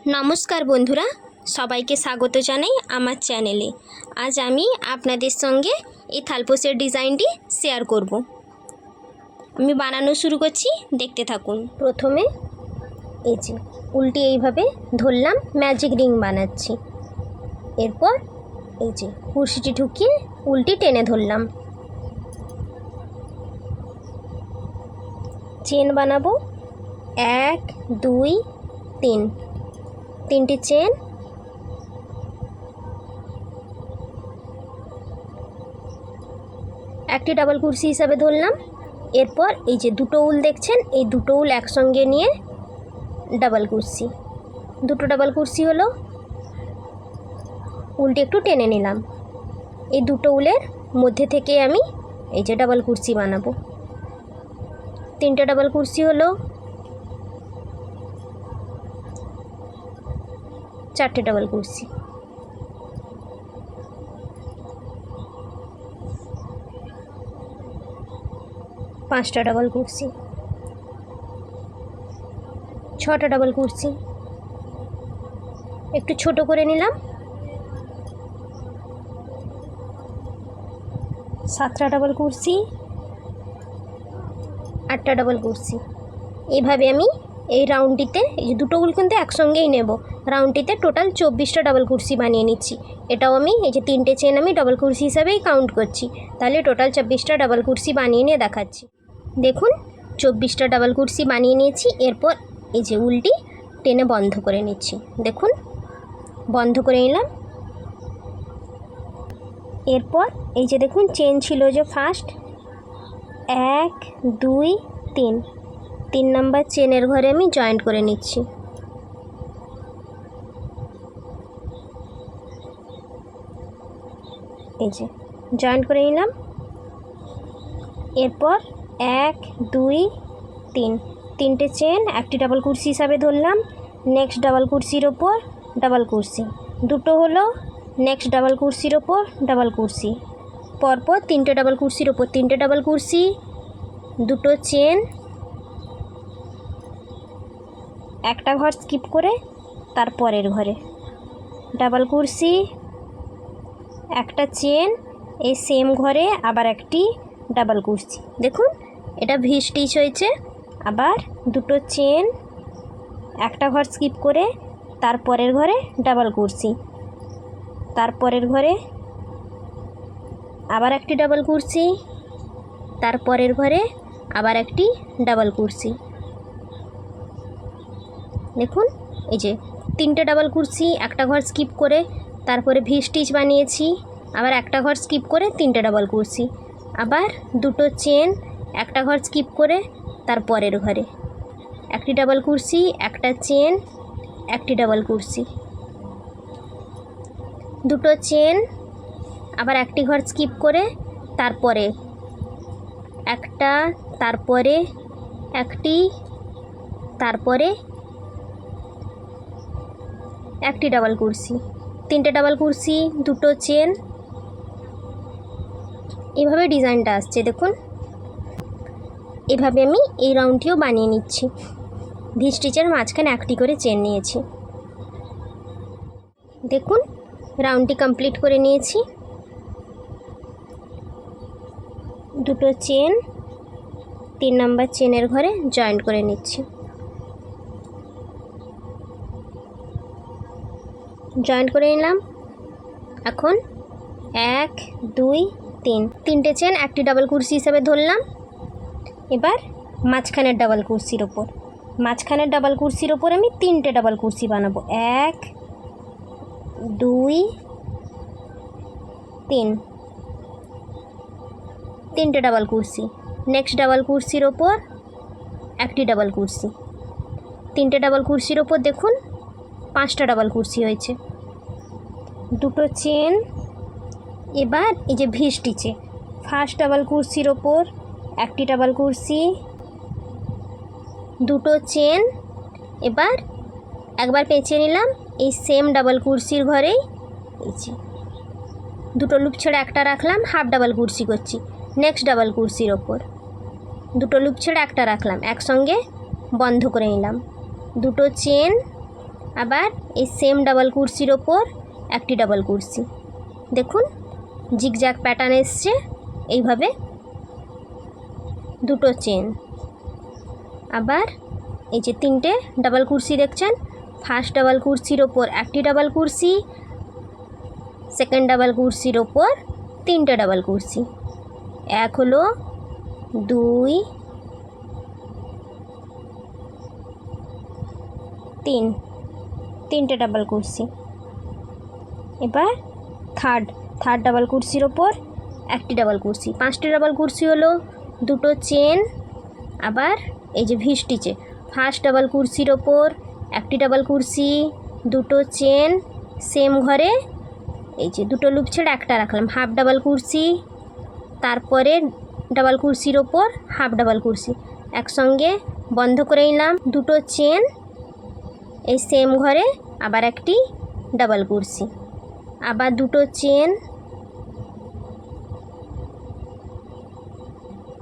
নমস্কার বন্ধুরা, সবাইকে স্বাগত জানাই আমার চ্যানেলে। আজ আমি আপনাদের সঙ্গে এই থালপোসের ডিজাইনটি শেয়ার করব। আমি বানানো শুরু করছি, দেখতে থাকুন। প্রথমে এই যে উল্টে এইভাবে ধরলাম, ম্যাজিক রিং বানাচ্ছি। এরপর এই যে কুর্সিটি ঢুকিয়ে উল্টি টেনে ধরলাম। চেন বানাবো 1 2 3, তিনটি চেন। একটি ডাবল কুর্সি হিসাবে ধরলাম। এরপর এই যে দুটো উল দেখছেন, এই দুটো উল একসঙ্গে নিয়ে ডাবল কুর্সি, দুটো ডাবল কুর্সি হলো। উলটি একটু টেনে নিলাম। এই দুটো উলের মধ্যে থেকে আমি এই যে ডাবল কুর্সি বানাবো। তিনটে ডাবল কুর্সি হলো, চারটে ডাবল কুর্সি, পাঁচটা ডাবল কুর্সি, ছটা ডাবল কুর্সি, একটু ছোট করে নিলাম, সাতটা ডাবল কুর্সি, আটটা ডাবল কুর্সি। এইভাবে আমি এই রাউন্ডটিতে এই যে দুটো উল কিন্তু একসঙ্গেই নেব, রাউন্ডটিতে টোটাল 24টা ডাবল কুর্সি বানিয়ে নিচ্ছি। এটাও আমি এই যে তিনটে চেন আমি ডাবল কুর্সি হিসাবেই কাউন্ট করছি, তাহলে টোটাল 24টা ডাবল কুর্সি বানিয়ে নিয়ে দেখাচ্ছি। দেখুন 24টা ডাবল কুর্সি বানিয়ে নিয়েছি। এরপর এই যে উলটি টেনে বন্ধ করে নিচ্ছি। দেখুন বন্ধ করে নিলাম। এরপর এই যে দেখুন চেন ছিল যে ফার্স্ট 1 2 3, 3 নাম্বার চেনের ঘরে আমি জয়েন্ট করে নিচ্ছি। এই যে জয়েন্ট করে নিলাম। এরপর 1 2 3, তিনটে চেন, একটি ডাবল কুর্সি হিসাবে ধরলাম। নেক্সট ডাবল কুর্সির ওপর ডাবল কুর্সি, দুটো হলো। নেক্সট ডাবল কুর্সির ওপর ডাবল কুর্সি, পরপর তিনটে ডাবল কুর্সির ওপর তিনটে ডাবল কুর্সি, দুটো চেন, একটা ঘর স্কিপ করে তারপরের ঘরে ডাবল কুর্সি, একটা চেন, এই সেম ঘরে আবার একটি ডাবল কুর্সি। দেখুন এটা ভি স্টিচ হয়েছে। আবার দুটো চেন, একটা ঘর স্কিপ করে তারপরের ঘরে ডাবল কুর্সি, তারপরের ঘরে আবার একটি ডাবল কুর্সি, তারপরের ঘরে আবার একটি ডাবল কুর্সি। দেখুন এই যে তিনটে ডাবল কুর্সি, একটা ঘর স্কিপ করে তারপরে ভি স্টিচ বানিয়েছি, আবার একটা ঘর স্কিপ করে তিনটে ডাবল কুর্সি, আবার দুটো চেন, একটা ঘর স্কিপ করে তারপরের ঘরে একটি ডাবল কুর্সি, একটা চেন, একটি ডাবল কুর্সি, দুটো চেন, আবার একটি ঘর স্কিপ করে তারপরে একটা, তারপরে একটি, তারপরে একটি ডাবল কুর্সি, তিনটে ডাবল কুর্সি, দুটো চেন। এভাবে ডিজাইনটা আসছে। দেখুন এভাবে আমি এই রাউন্ডটিও বানিয়ে নিচ্ছি। ভি স্টিচের মাঝখানে একটি করে চেন নিয়েছি। দেখুন রাউন্ডটি কমপ্লিট করে নিয়েছি। দুটো চেন, 3 নাম্বার চেনের ঘরে জয়েন্ট করে নিচ্ছি। জয়েন্ট করে নিলাম। এখন 1 2 3, তিনটে চেন, একটি ডাবল কুর্সি হিসাবে ধরলাম। এবার মাঝখানের ডাবল কুর্সির ওপর, মাঝখানের ডাবল কুর্সির ওপর আমি তিনটে ডাবল কুর্সি বানাবো। 1 2 3, তিনটে ডাবল কুর্সি। নেক্সট ডাবল কুর্সির ওপর একটি ডাবল কুর্সি, তিনটে ডাবল কুর্সির ওপর দেখুন 5টা ডাবল কুর্সি হয়েছে। দুটো চেন। এবার এই যে ভি স্টিচে ফার্স্ট ডাবল কুর্সির ওপর একটি ডাবল কুর্সি, দুটো চেন। এবার একবার পেঁচিয়ে নিলাম এই সেম ডাবল কুর্সির ঘরেই, এই যে দুটো লুপ ছেড়ে একটা রাখলাম, হাফ ডাবল কুর্সি করছি। নেক্সট ডাবল কুর্সির ওপর দুটো লুপ ছেড়ে একটা রাখলাম, একসঙ্গে বন্ধ করে নিলাম। দুটো চেন, আবার এই সেম ডাবল কুরসির ওপর একটি ডাবল কুরসি। দেখুন জিগজ্যাগ প্যাটার্ন এসছে। এইভাবে দুটো চেন, আবার এই যে তিনটে ডাবল কুরসি দেখছেন, ফার্স্ট ডাবল কুরসির ওপর একটি ডাবল কুরসি, সেকেন্ড ডাবল কুরসির ওপর তিনটে ডাবল কুরসি। এক হলো, দুই, তিনটে ডাবল কুরসি। এবার থার্ড ডাবল কুরসির ওপর একটি ডাবল কুরসি। পাঁচটি ডাবল কুরসি হলো, দুটো চেন, আবার এই যে ভি স্টিচে ফার্স্ট ডাবল কুরসির ওপর একটি ডাবল কুরসি, দুটো চেন, সেম ঘরে এই যে দুটো লুপ ছেড়ে একটা রাখলাম, হাফ ডাবল কুরসি, তারপরে ডাবল কুরসির ওপর হাফ ডাবল কুরসি, একসঙ্গে বন্ধ করে নিলাম, দুটো চেন, এই সেম ঘরে আবার একটি ডাবল কুরসি, আবার দুটো চেন,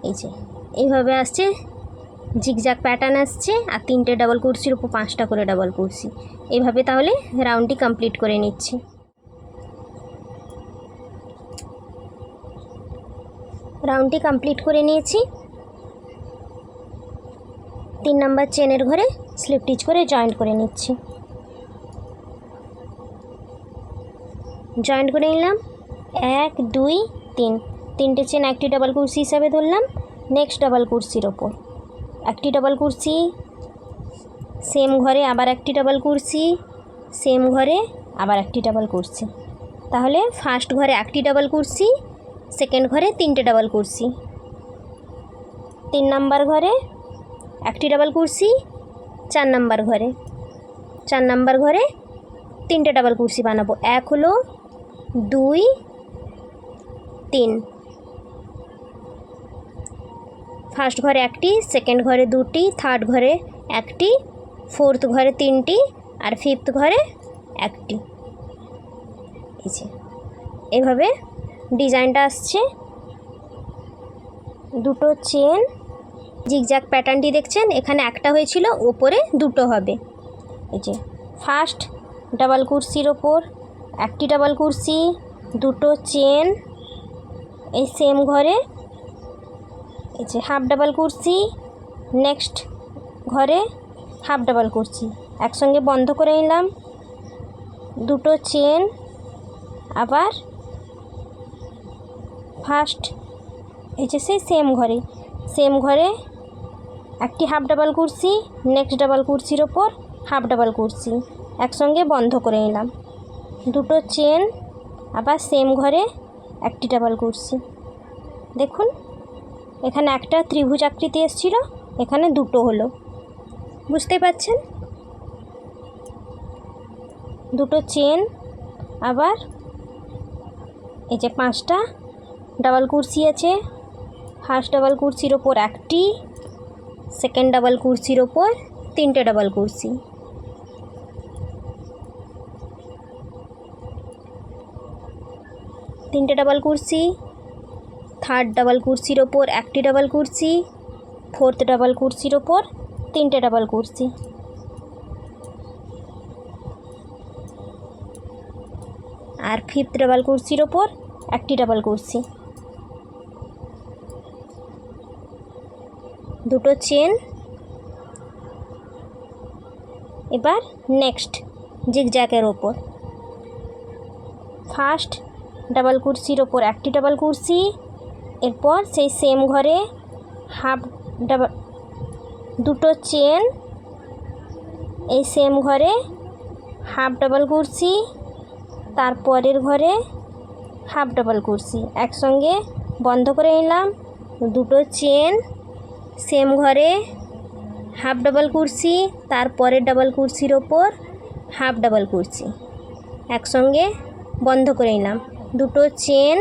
এই যে এইভাবে আসছে, জিগজ্যাগ প্যাটার্ন আসছে, আর তিনটে ডাবল কুরসির উপর পাঁচটা করে ডাবল কুরসি। এইভাবে তাহলে রাউন্ডটি কমপ্লিট করে নিচ্ছি। রাউন্ডটি কমপ্লিট করে নিয়েছি। 3 নম্বর চেনের ঘরে স্লিপ স্টিচ করে জয়েন্ট করে নিচ্ছি। জয়েন্ট করে নিলাম, 1 2 3, তিনটে চেন একটি ডাবল কুরসি হিসাবে ধরলাম। নেক্সট ডাবল কুরসির ওপর একটি ডাবল কুরসি, সেম ঘরে আবার একটি ডাবল কুরসি, সেম ঘরে আবার একটি ডাবল কুরসি। তাহলে ফার্স্ট ঘরে একটি ডাবল কুরসি, সেকেন্ড ঘরে তিনটে ডাবল কুরসি, 3 নম্বর ঘরে একটি ডাবল কুরসি, 4 নম্বর ঘরে তিনটে ডাবল কুরসি বানাবো। এক হলো, 2 3, ফার্স্ট ঘরে একটি, সেকেন্ড ঘরে দুটি, থার্ড ঘরে একটি, ফোর্থ ঘরে তিনটি, আর ফিফথ ঘরে একটি। এই যে এভাবে ডিজাইনটা আসছে। দুটো চেন, জিগজ্যাগ প্যাটার্নটি দেখছেন, এখানে একটা হয়েছিল, ওপরে দুটো হবে। এই যে ফার্স্ট ডাবল কুরসির ওপর একটি ডাবল কুরসি, দুটো চেন, এই সেম ঘরে এই যে হাফ ডাবল কুরসি, নেক্সট ঘরে হাফ ডাবল কুরসি, একসঙ্গে বন্ধ করে নিলাম, দুটো চেন, আবার ফার্স্ট এই যে সেই সেম ঘরে একটি হাফ ডাবল কুরসি, নেক্সট ডাবল কুরসির ওপর হাফ ডাবল কুরসি, একসঙ্গে বন্ধ করে নিলাম, দুটো চেন, আবার সেম ঘরে একটি ডাবল কুরসি। দেখুন এখানে একটা ত্রিভুজ আকৃতি এসেছিল, এখানে দুটো হলো, বুঝতে পারছেন। দুটো চেন, আবার এই যে পাঁচটা ডাবল কুরসি আছে, ফার্স্ট ডাবল কুরসির ওপর একটি, সেকেন্ড ডাবল কুরসির ওপর তিনটে ডাবল কুরসি, তিনটে ডাবল কুরসি, থার্ড ডাবল কুরসির ওপর একটি ডাবল কুরসি, ফোর্থ ডাবল কুরসির ওপর তিনটে ডাবল কুরসি, আর ফিফথ ডাবল কুরসির ওপর একটি ডাবল কুরসি, দুটো চেন। এবার নেক্সট জিগজ্যাগের ওপর ফার্স্ট ডাবল কুরসির ওপর একটি ডাবল কুরসি, এরপর সেই সেম ঘরে হাফ ডাবল, দুটো চেন, এই সেম ঘরে হাফ ডাবল কুরসি, তারপরের ঘরে হাফ ডাবল কুরসি, একসঙ্গে বন্ধ করে নিলাম, দুটো চেন, সেম ঘরে হাফ ডাবল কুরসি, তারপরের ডাবল কুরসির ওপর হাফ ডাবল কুরসি, একসঙ্গে বন্ধ করে নিলাম, দুটো চেন,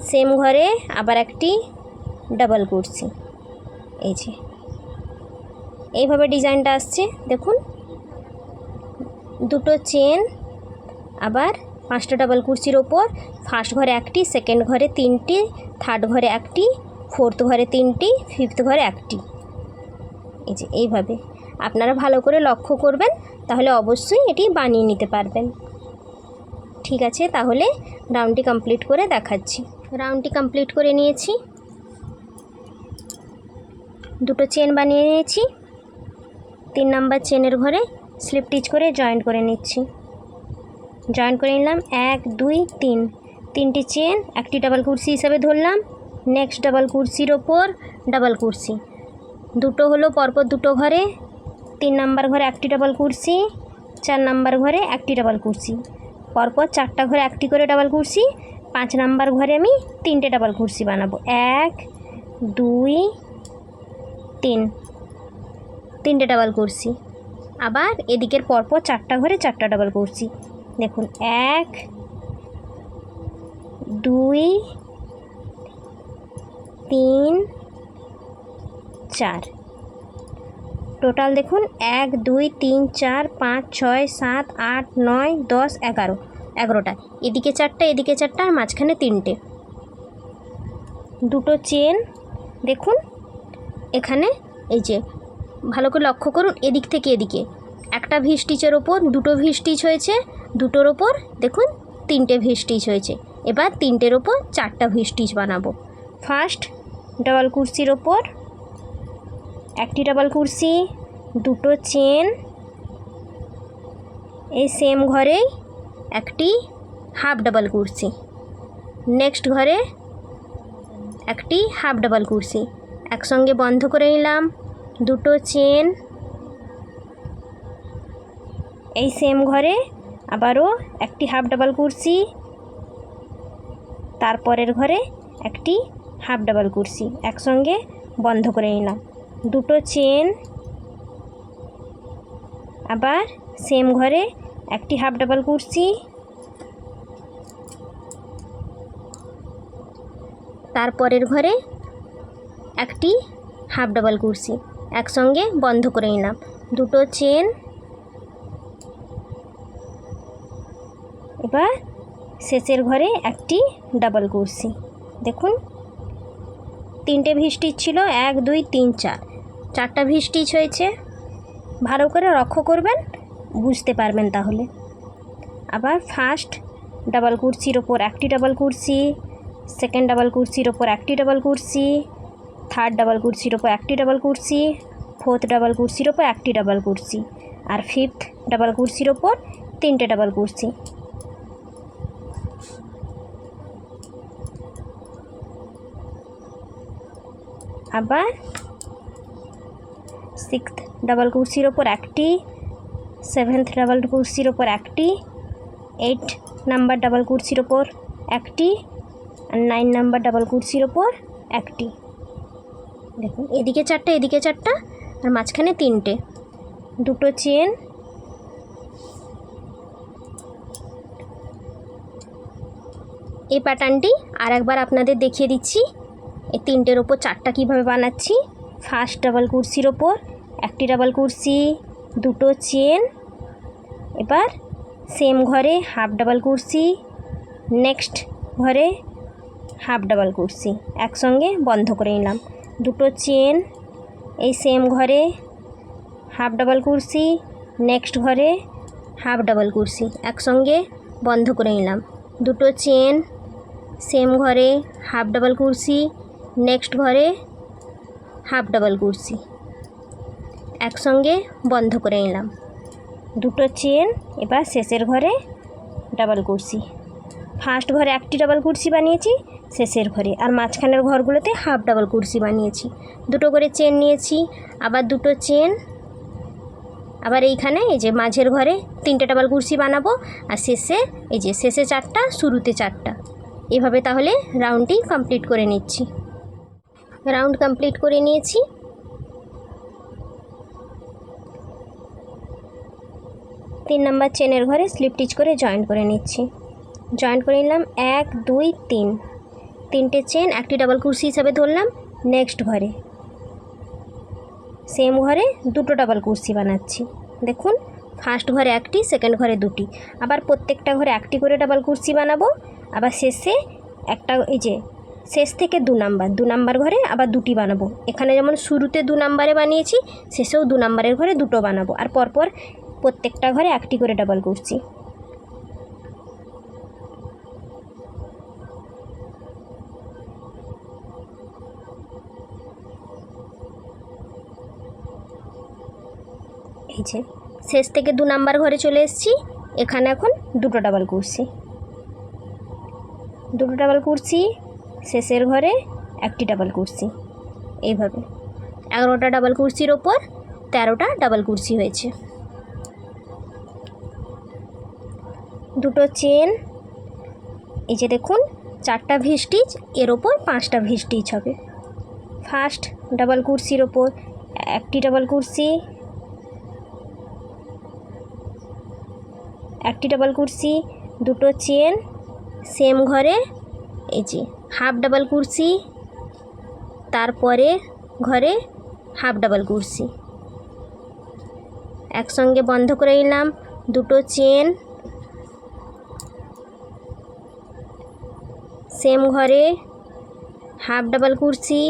সেম ঘরে আবার একটি ডাবল কুরসি। এই যে এইভাবে ডিজাইনটা আসছে। দেখুন দুটো চেন, আবার পাঁচটা ডাবল কুরসির ওপর ফার্স্ট ঘরে একটি, সেকেন্ড ঘরে তিনটি, থার্ড ঘরে একটি, ফোর্থ ঘরে তিনটি, ফিফথ ঘরে একটি। এই যে এইভাবে আপনারা ভালো করে লক্ষ্য করবেন, তাহলে অবশ্যই এটি বানিয়ে নিতে পারবেন। ঠিক আছে, তাহলে রাউন্ডটি কমপ্লিট করে দেখাচ্ছি। রাউন্ডটি কমপ্লিট করে নিয়েছি, দুটো চেন বানিয়ে নিয়েছি। 3 নাম্বার চেনের ঘরে স্লিপ স্টিচ করে জয়েন্ট করে নিচ্ছি। জয়েন্ট করে নিলাম 1 2 3, 3টে চেন, একটি ডাবল কুরসি হিসাবে ধরলাম। নেক্সট ডাবল কুরসির ওপর ডাবল কুরসি, দুটো হলো পরপর দুটো ঘরে। 3 নাম্বার ঘরে একটি ডাবল কুরসি, 4 নাম্বার ঘরে একটি ডাবল কুরসি, পরপর 4টা ঘরে একটি করে ডাবল কুরসি। 5 নাম্বার ঘরে আমি 3টে ডাবল কুরসি বানাবো। 1 2 3, 3টে ডাবল কুরসি। আবার এদিকের পরপর 4টা ঘরে 4টা ডাবল কুরসি। দেখুন 1 2 3 4, টোটাল দেখুন 1 2 3 4 5 6 7 8 9 10 11, 11টা। এদিকে 4টা এদিকে 4টা আর মাঝখানে 3টে। দুটো চেন দেখুন এখানে, এই যে ভালো করে লক্ষ্য করুন, এদিক থেকে এদিকে একটা ভি স্টিচের ওপর দুটো ভি স্টিচ হয়েছে, দুটোর ওপর দেখুন 3টে ভি স্টিচ হয়েছে। এবার 3টের ওপর 4টা ভি স্টিচ বানাবো। ফার্স্ট ডাবল কুরসির ওপর একটি ডাবল কুরসি, দুটো চেন, এই সেম ঘরেই একটি হাফ ডাবল কুরসি, নেক্সট ঘরে একটি হাফ ডাবল কুরসি, একসঙ্গে বন্ধ করে নিলাম। দুটো চেন, এই সেম ঘরে আবারও একটি হাফ ডাবল কুরসি, তারপরের ঘরে একটি হাফ ডাবল কুরসি, একসঙ্গে বন্ধ করে নিলাম। দুটো চেন, আবার সেম ঘরে একটি হাফ ডাবল কুরসি, তারপরের ঘরে একটি হাফ ডাবল কুরসি, একসঙ্গে বন্ধ করে নিলাম। দুটো চেন, এবার শেষের ঘরে একটি ডাবল কুরসি। দেখুন 3টে ভি স্টিচ ছিল, 1 2 3 4, 4টা ভি স্টিচ হয়েছে। ভালো করে লক্ষ্য করবেন, বুঝতে পারবেন তাহলে। আবার ফার্স্ট ডাবল কুরসির ওপর একটি ডাবল কুরসি, সেকেন্ড ডাবল কুরসির ওপর একটি ডাবল কুরসি, থার্ড ডাবল কুরসির ওপর একটি ডাবল কুরসি, ফোর্থ ডাবল কুরসির ওপর একটি ডাবল কুরসি, আর ফিফথ ডাবল কুরসির ওপর 3টে ডাবল কুরসি। আবার সিক্সথ ডাবল কুরসির ওপর একটি, সেভেন্থ ডাবল কুরসির ওপর একটি, 8 নাম্বার ডাবল কুরসির ওপর একটি, আর 9 নাম্বার ডাবল কুরসির ওপর একটি। দেখুন এদিকে 4টা এদিকে 4টা আর মাঝখানে 3টে। দুটো চেন, এই প্যাটার্নটি আর একবার আপনাদের দেখিয়ে দিচ্ছি। এই 3টের ওপর 4টা কীভাবে বানাচ্ছি। ফার্স্ট ডাবল কুরসির ওপর একটি ডাবল কুরসি, দুটো চেন, এবার সেম ঘরে হাফ ডাবল কুরসি, নেক্সট ঘরে হাফ ডাবল কুরসি, একসঙ্গে বন্ধ করে নিলাম। দুটো চেন, এই সেম ঘরে হাফ ডাবল কুরসি, নেক্সট ঘরে হাফ ডাবল কুরসি, একসঙ্গে বন্ধ করে নিলাম। দুটো চেন, সেম ঘরে হাফ ডাবল কুরসি, নেক্সট ঘরে হাফ ডাবল কুরসি, একসঙ্গে বন্ধ করে নিলাম। দুটো চেন, এবার শেষের ঘরে ডাবল কুরসি। ফার্স্ট ঘরে একটি ডাবল কুরসি বানিয়েছি শেষের ঘরে, আর মাঝখানের ঘরগুলোতে হাফ ডাবল কুরসি বানিয়েছি। দুটো করে চেন নিয়েছি, আবার দুটো চেন, আবার এইখানে এই যে মাঝের ঘরে 3টে ডাবল কুরসি বানাবো, আর শেষে এই যে শেষে 4টা শুরুতে 4টা। এভাবে তাহলে রাউন্ডটি কমপ্লিট করে নিচ্ছি। রাউন্ড কমপ্লিট করে নিয়েছি। তিন নাম্বার চেনের ঘরে স্লিপ স্টিচ করে জয়েন্ট করে নিচ্ছি। জয়েন্ট করে নিলাম 1 2 3, 3টে চেন, একটি ডাবল কুরসি হিসাবে ধরলাম। নেক্সট ঘরে সেম ঘরে দুটো ডাবল কুরসি বানাচ্ছি। দেখুন ফার্স্ট ঘরে একটি, সেকেন্ড ঘরে দুটি, আবার প্রত্যেকটা ঘরে একটি করে ডাবল কুরসি বানাবো। আবার শেষে একটা এই যে শেষ থেকে 2 নাম্বার ঘরে আবার 2টি বানাবো। এখানে যেমন শুরুতে 2 নাম্বারে বানিয়েছি, শেষেও 2 নাম্বারের ঘরে 2টো বানাবো, আর পরপর প্রত্যেকটা ঘরে একটি করে ডাবল কুরসি। এই যে শেষ থেকে 2 নাম্বার ঘরে চলে এসেছি। এখানে এখন 2টো ডাবল কুরসি, 2টো ডাবল কুরসি, শেষের ঘরে একটি ডাবল কুরসি। এইভাবে 11টা ডাবল কুরসির ওপর 13টা ডাবল কুরসি হয়েছে। 2টো চেন, এই যে দেখুন 4টা ভি স্টিচ, এর ওপর 5টা ভি স্টিচ হবে। ফার্স্ট ডাবল কুরসির ওপর একটি ডাবল কুরসি, একটি ডাবল কুরসি, 2টো চেন, সেম ঘরে এই যে হাফ ডাবল কুরসি, তারপরে ঘরে হাফ ডাবল কুরসি, একসঙ্গে বন্ধ করে নিলাম। 2টো চেন, সেম ঘরে হাফ ডাবল কুরসি,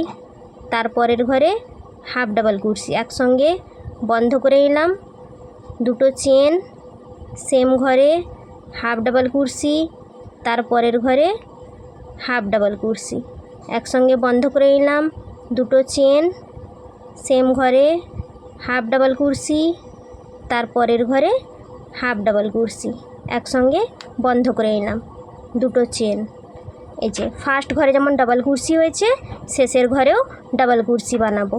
তারপরের ঘরে হাফ ডাবল কুরসি, একসঙ্গে বন্ধ করে নিলাম। 2টো চেন, সেম ঘরে হাফ ডাবল কুরসি, তারপরের ঘরে হাফ ডাবল কুরসি, একসঙ্গে বন্ধ করে নিলাম। 2টো চেন, সেম ঘরে হাফ ডাবল কুরসি, তারপরের ঘরে হাফ ডাবল কুরসি, একসঙ্গে বন্ধ করে নিলাম। 2টো চেন, এই যে ফার্স্ট ঘরে যেমন ডাবল কুরসি হয়েছে, শেষের ঘরেও ডাবল কুরসি বানাবো।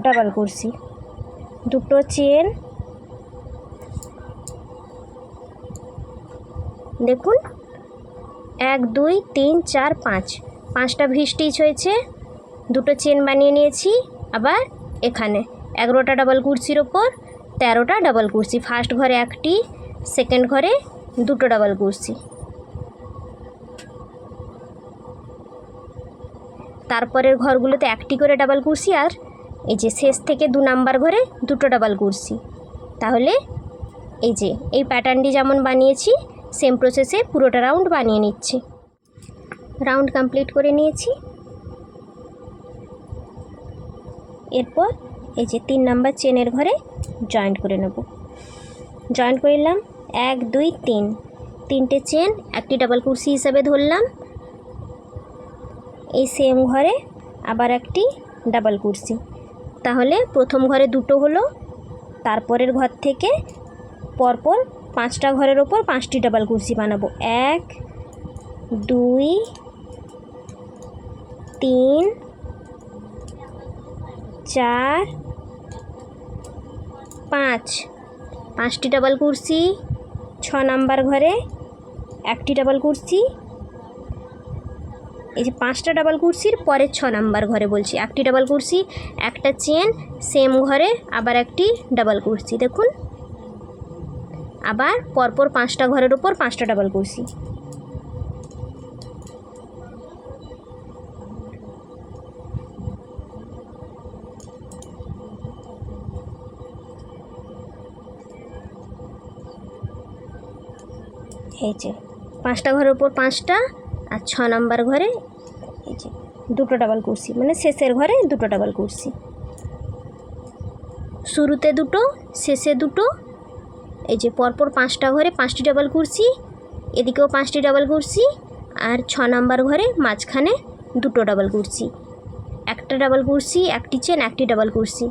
ডাবল কুরসি, 2টো চেন, দেখুন 1 2 3 4 5, 5টা ভি স্টিচ হয়েছে। 2টো চেন বানিয়ে নিয়েছি। আবার এখানে 11টা ডাবল কুরসির ওপর 13টা ডাবল কুরসি। ফার্স্ট ঘরে একটি, সেকেন্ড ঘরে 2টো ডাবল কুরসি, তারপরের ঘরগুলোতে একটি করে ডাবল কুরসি, আর এই যে শেষ থেকে 2 নাম্বার ঘরে 2টো ডাবল কুরসি। তাহলে এই যে এই প্যাটার্নটি যেমন বানিয়েছি, সেম প্রসেসে পুরোটা রাউন্ড বানিয়ে নিচ্ছি। রাউন্ড কমপ্লিট করে নিয়েছি। এরপর এই যে 3 নাম্বার চেনের ঘরে জয়েন্ট করে নেব। জয়েন্ট করে নিলাম 1 2 3, 3টে চেন, একটি ডাবল কুরসি হিসাবে ধরলাম। এই সেম ঘরে আবার একটি ডাবল কুরসি। তাহলে প্রথম ঘরে 2টো হলো, তারপরের ঘর থেকে পরপর 5টা ঘরের ওপর 5টি ডাবল কুরসি বানাবো। 1 2 3 4 5, 5টি ডাবল কুরসি। 6 নাম্বার ঘরে একটি ডাবল কুরসি। এই যে 5টা ডাবল কুরসির পরের 6 নাম্বার ঘরে বলছি, একটি ডাবল কুরসি, একটা চেন, সেম ঘরে আবার একটি ডাবল কুরসি। দেখুন আবার পরপর 5টা ঘরের ওপর 5টা ডাবল কুরসি। এই যে 5টা ঘরের ওপর 5টা, আর 6 নাম্বার ঘরে এই যে 2টো ডাবল কুরসি, মানে শেষের ঘরে 2টো ডাবল কুরসি। শুরুতে 2টো, শেষে 2টো। এই যে পরপর 5টা ঘরে 5টি ডাবল কুরসি, এদিকেও 5টি ডাবল কুরসি, আর 6 নাম্বার ঘরে মাঝখানে 2টো ডাবল কুরসি, একটা ডাবল কুরসি, একটি চেন, একটি ডাবল কুরসি।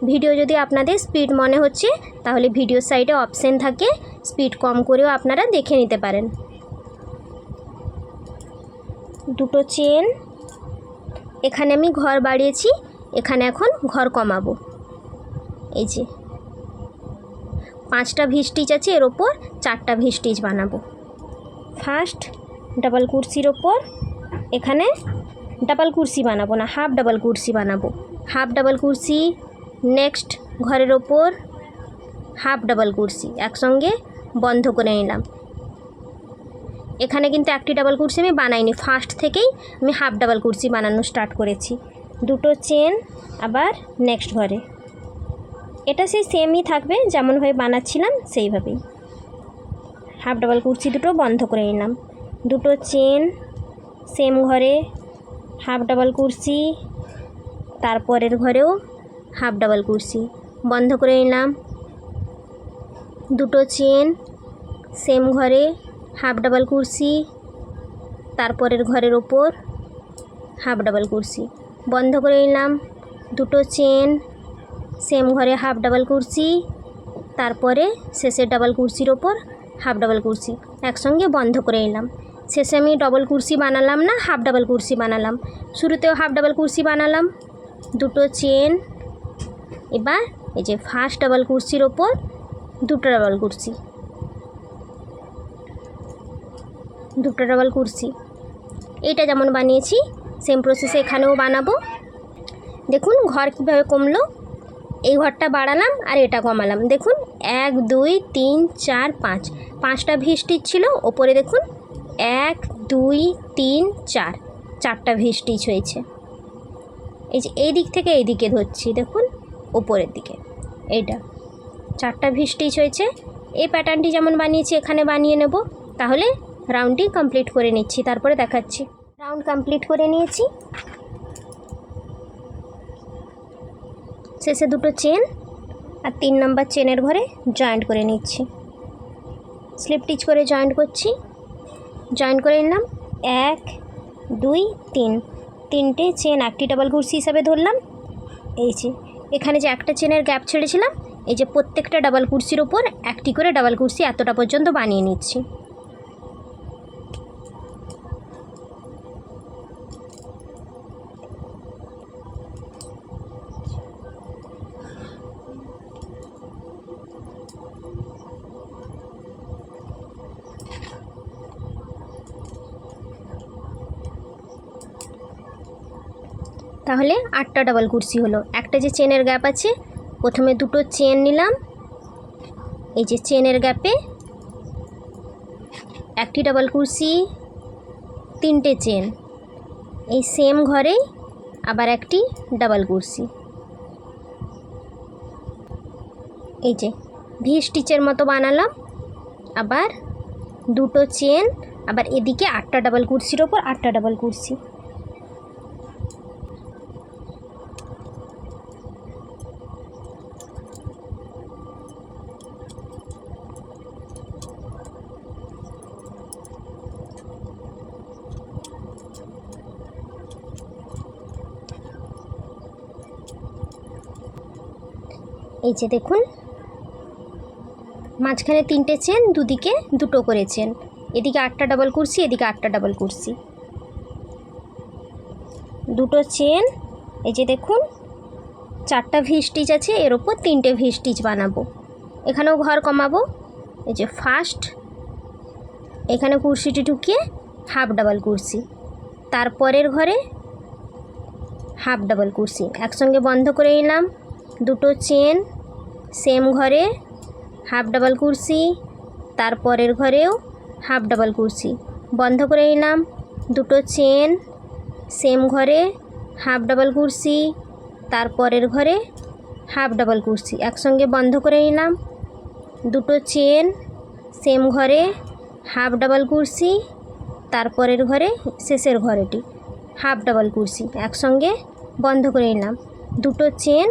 ভিডিও যদি আপনাদের স্পিড মনে হচ্ছে, তাহলে ভিডিও সাইডে অপশন থাকে, স্পিড কম করেও আপনারা দেখে নিতে পারেন। 2টো চেন, এখানে আমি ঘর বাড়িয়েছি, এখানে এখন ঘর কমাবো। এই যে 5টা ভি স্টিচ আছে, এর ওপর 4টা ভি স্টিচ বানাবো। ফার্স্ট ডাবল কুরসির ওপর এখানে ডাবল কুরসি বানাবো না, হাফ ডাবল কুরসি বানাবো। হাফ ডাবল কুরসি, নেক্সট ঘরের ওপর হাফ ডাবল কুরসি, একসঙ্গে বন্ধ করে নিলাম। এখানে কিন্তু একটি ডাবল কুরসি আমি বানাইনি, ফার্স্ট থেকেই আমি হাফ ডাবল কুরসি বানানো স্টার্ট করেছি। 2টো চেন, আবার নেক্সট ঘরে, এটা সেই সেমই থাকবে যেমনভাবে বানাচ্ছিলাম সেইভাবেই। হাফ ডাবল কুরসি 2টো বন্ধ করে নিলাম। 2টো চেন, সেম ঘরে হাফ ডাবল কুরসি, তারপরের ঘরেও হাফ ডাবল কুরসি, বন্ধ করে নিলাম। দুটো চেন, সেম ঘরে হাফ ডাবল কুরসি, তারপরের ঘরের ওপর হাফ ডাবল কুরসি, বন্ধ করে নিলাম। দুটো চেন, সেম ঘরে হাফ ডাবল কুরসি, তারপরে শেষের ডাবল কুরসির ওপর হাফ ডাবল কুরসি, একসঙ্গে বন্ধ করে নিলাম। শেষে আমি ডবল কুরসি বানালাম না, হাফ ডাবল কুরসি বানালাম। শুরুতেও হাফ ডাবল কুরসি বানালাম। দুটো চেন, এবার এই যে ফার্স্ট ডাবল কুরসির ওপর দুটো ডাবল কুরসি, দুটো ডাবল কুরসি। এইটা যেমন বানিয়েছি সেম প্রসেসে এখানেও বানাবো। দেখুন ঘর কীভাবে কমলো। এই ঘরটা বাড়ালাম আর এটা কমালাম। দেখুন 1 2 3 4 5, 5টা ভি স্টিচ ছিল। ওপরে দেখুন 1 2 3 4, 4টা ভি স্টিচ হয়েছে। এই যে এই দিক থেকে এই দিকে ধরছি, দেখুন ওপরের দিকে এইটা 4টা ভি স্টিচ হয়েছে। এই প্যাটার্নটি যেমন বানিয়েছি এখানে বানিয়ে নেব। তাহলে রাউন্ডটি কমপ্লিট করে নিচ্ছি, তারপরে দেখাচ্ছি। রাউন্ড কমপ্লিট করে নিয়েছি। শেষে দুটো চেন আর 3 নম্বর চেনের ঘরে জয়েন্ট করে নিচ্ছি। স্লিপ স্টিচ করে জয়েন্ট করছি। জয়েন্ট করে নিলাম 1 2 3, 3টে চেন একটি ডাবল কুরসি হিসাবে ধরলাম। এই যে এখানে যে একটা চেনের গ্যাপ ছেড়েছিলাম, এই যে প্রত্যেকটা ডাবল কুরসির ওপর একটি করে ডাবল কুরসি এতটা পর্যন্ত বানিয়ে নিচ্ছি। তাহলে 8টা ডাবল কুরসি হলো। একটা যে চেনের গ্যাপ আছে, প্রথমে দুটো চেন নিলাম, এই যে চেনের গ্যাপে একটি ডাবল কুরসি, 3টে চেন, এই সেম ঘরেই আবার একটি ডাবল কুরসি। এই যে ভি স্টিচের মতো বানালাম। আবার দুটো চেন, আবার এদিকে 8টা ডাবল কুরসির ওপর 8টা ডাবল কুরসি। এই যে দেখুন মাঝখানে 3টে চেন, দুদিকে দুটো করে চেন, এদিকে 8টা ডাবল কুরসি, এদিকে 8টা ডাবল কুরসি, দুটো চেন। এই যে দেখুন 4টা ভি স্টিচ আছে, এর ওপর 3টে ভি স্টিচ বানাবো। এখানেও ঘর কমাবো। এই যে ফার্স্ট এখানে কুরসিটি ঢুকিয়ে হাফ ডাবল কুরসি, তারপরের ঘরে হাফ ডাবল কুরসি, একসঙ্গে বন্ধ করে নিলাম। দুটো চেন, সেম ঘরে হাফ ডাবল কুরসি, তারপরের ঘরেও হাফ ডাবল কুরসি, বন্ধ করে নিলাম। দুটো চেন, সেম ঘরে হাফ ডাবল কুরসি, তারপরের ঘরে হাফ ডাবল কুরসি, একসঙ্গে বন্ধ করে নিলাম। দুটো চেন, সেম ঘরে হাফ ডাবল কুরসি, তারপরের ঘরে শেষের ঘরেটি হাফ ডাবল কুরসি, একসঙ্গে বন্ধ করে নিলাম। দুটো চেন,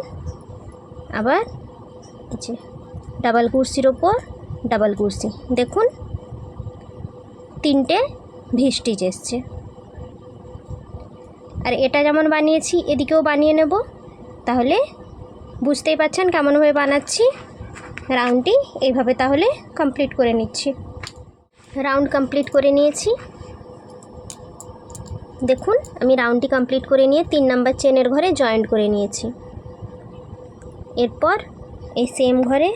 আবার ডাবল কুরসির ওপর ডাবল কুরসি। দেখুন 3টে ভি স্টিচ এসছে। আর এটা যেমন বানিয়েছি এদিকেও বানিয়ে নেব। তাহলে বুঝতেই পাচ্ছেন কেমনভাবে বানাচ্ছি। রাউন্ডটি এইভাবে তাহলে কমপ্লিট করে নিচ্ছি। রাউন্ড কমপ্লিট করে নিয়েছি। দেখুন আমি রাউন্ডটি কমপ্লিট করে নিয়ে 3 নম্বর চেনের ঘরে জয়েন্ট করে নিয়েছি। এরপর এই সেম ঘরে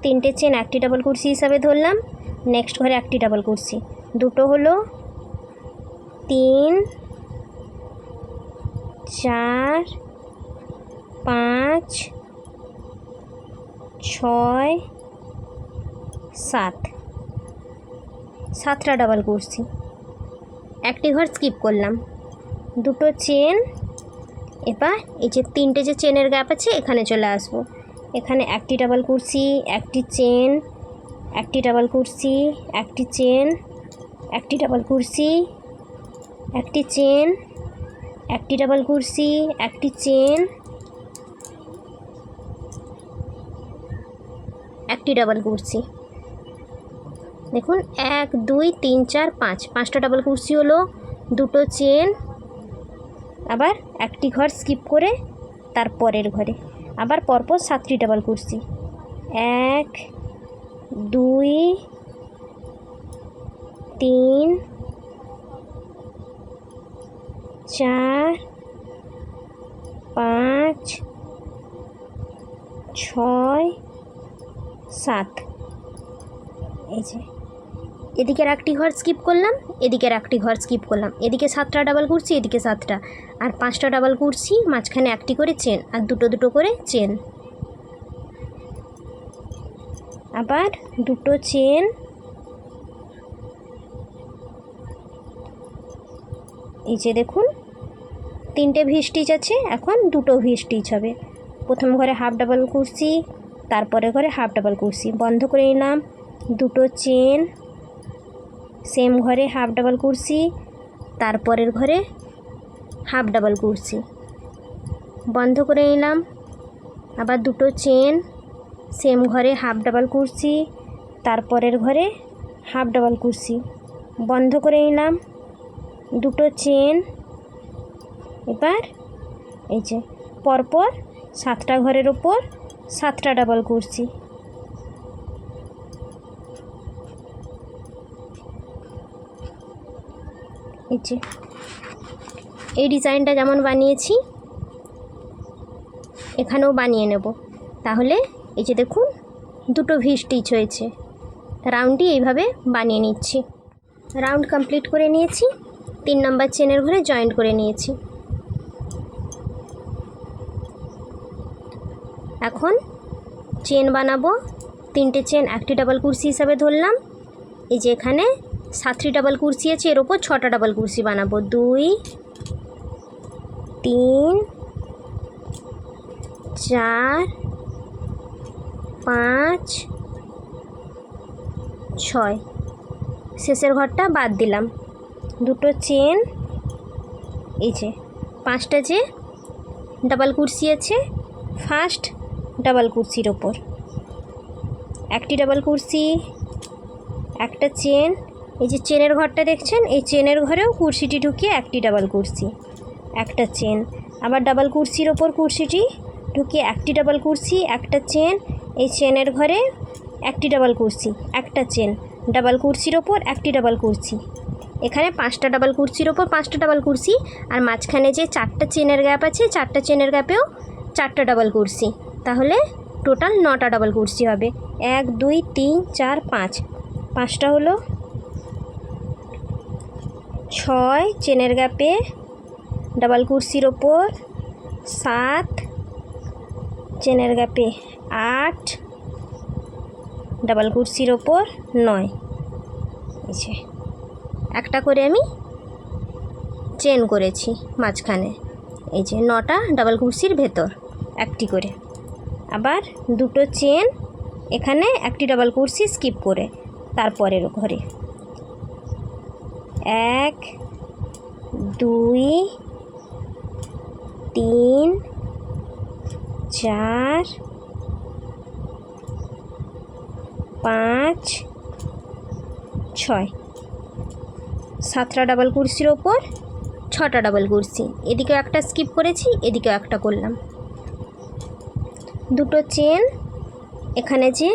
3টে চেন একটি ডাবল কুরসি হিসাবে ধরলাম। নেক্সট ঘরে একটি ডাবল কুরসি, দুটো হলো 3 4 5 6 7, 7টা ডাবল কুরসি, একটি ঘর স্কিপ করলাম। দুটো চেন, এবার এই যে 3টে যে চেনের গ্যাপ আছে এখানে চলে আসবো। এখানে একটি ডাবল কুরসি, একটি চেন, একটি ডাবল কুরসি, একটি চেন, একটি ডাবল কুরসি, একটি চেন, একটি ডাবল কুরসি, একটি চেন, একটি ডাবল কুরসি। দেখুন 1 2 3 4 5, 5টা ডাবল কুরসি হলো, দুটো চেন, আবার একটি ঘর স্কিপ করে তারপরের ঘরে আবার পরপর 7টি ডাবল কুরসি। 1 2 3 4 5 6 7। এই যে এদিকের একটি ঘর স্কিপ করলাম, এদিকের একটি ঘর স্কিপ করলাম, এদিকে 7টা ডাবল কুরসি, এদিকে 7টা, আর 5টা ডাবল কুরসি, মাঝখানে একটি করে চেন আর দুটো দুটো করে চেন, আবার দুটো চেন, এই যে দেখুন 3টে ভি স্টিচ আছে, এখন দুটো ভি স্টিচ হবে। প্রথম ঘরে হাফ ডাবল কুরসি, তারপরে ঘরে হাফ ডাবল কুরসি, বন্ধ করে নিলাম, দুটো চেন, সেম ঘরে হাফ ডাবল কুরসি, তারপরের ঘরে হাফ ডাবল কুরসি, বন্ধ করে নিলাম, আবার দুটো চেন, সেম ঘরে হাফ ডাবল কুরসি, তারপরের ঘরে হাফ ডাবল কুরসি, বন্ধ করে নিলাম, দুটো চেন। এবার এই যে পরপর 7টা ঘরের ওপর 7টা ডাবল কুরসি, এই যে এই ডিজাইনটা যেমন বানিয়েছি এখানেও বানিয়ে নেব। তাহলে এই যে দেখুন দুটো ভি স্টিচ হয়েছে। রাউন্ডটি এইভাবে বানিয়ে নিচ্ছি। রাউন্ড কমপ্লিট করে নিয়েছি, 3 নম্বর চেনের ঘরে জয়েন্ট করে নিয়েছি। এখন চেন বানাবো। 3টে চেন একটি ডাবল কুরসি হিসাবে ধরলাম। এই যে এখানে 7টি ডাবল কুরসি আছে, এর ওপর 6টা ডাবল কুরসি বানাবো। 2 3 4 5 6, শেষের ঘরটা বাদ দিলাম। দুটো চেন, এই যে 5টা যে ডাবল কুরসি আছে ফার্স্ট ডাবল কুরসির ওপর একটি ডাবল কুরসি, একটা চেন, এই যে চেনের ঘরটা দেখছেন, এই চেনের ঘরেও কুরসিটি ঢুকিয়ে একটি ডাবল কুরসি, একটা চেন, আবার ডাবল কুরসির ওপর কুরসিটি ঢুকিয়ে একটি ডাবল কুরসি, একটা চেন, এই চেনের ঘরে একটি ডাবল কুরসি, একটা চেন, ডাবল কুরসির ওপর একটি ডাবল কুরসি। এখানে 5টা ডাবল কুরসির ওপর 5টা ডাবল কুরসি, আর মাঝখানে যে 4টা চেনের গ্যাপ আছে 4টা চেনের গ্যাপেও 4টা ডাবল কুরসি। তাহলে টোটাল 9টা ডাবল কুরসি হবে। 1 2 3 4 5, 5টা হলো, 6 চেনের গ্যাপে ডাবল কুরসির ওপর, 7 চেনের গ্যাপে 8 ডাবল কুরসির ওপর 9। এই যে একটা করে আমি চেন করেছি মাঝখানে, এই যে 9টা ডাবল কুরসির ভেতর একটি করে, আবার দুটো চেন, এখানে একটি ডাবল কুরসি স্কিপ করে তারপরের ঘরে। 1 2 3 4 5 6, 7টা ডাবল কুরসির ওপর 6টা ডাবল কুরসি, এদিকেও একটা স্কিপ করেছি, এদিকেও একটা করলাম। দুটো চেন, এখানে যে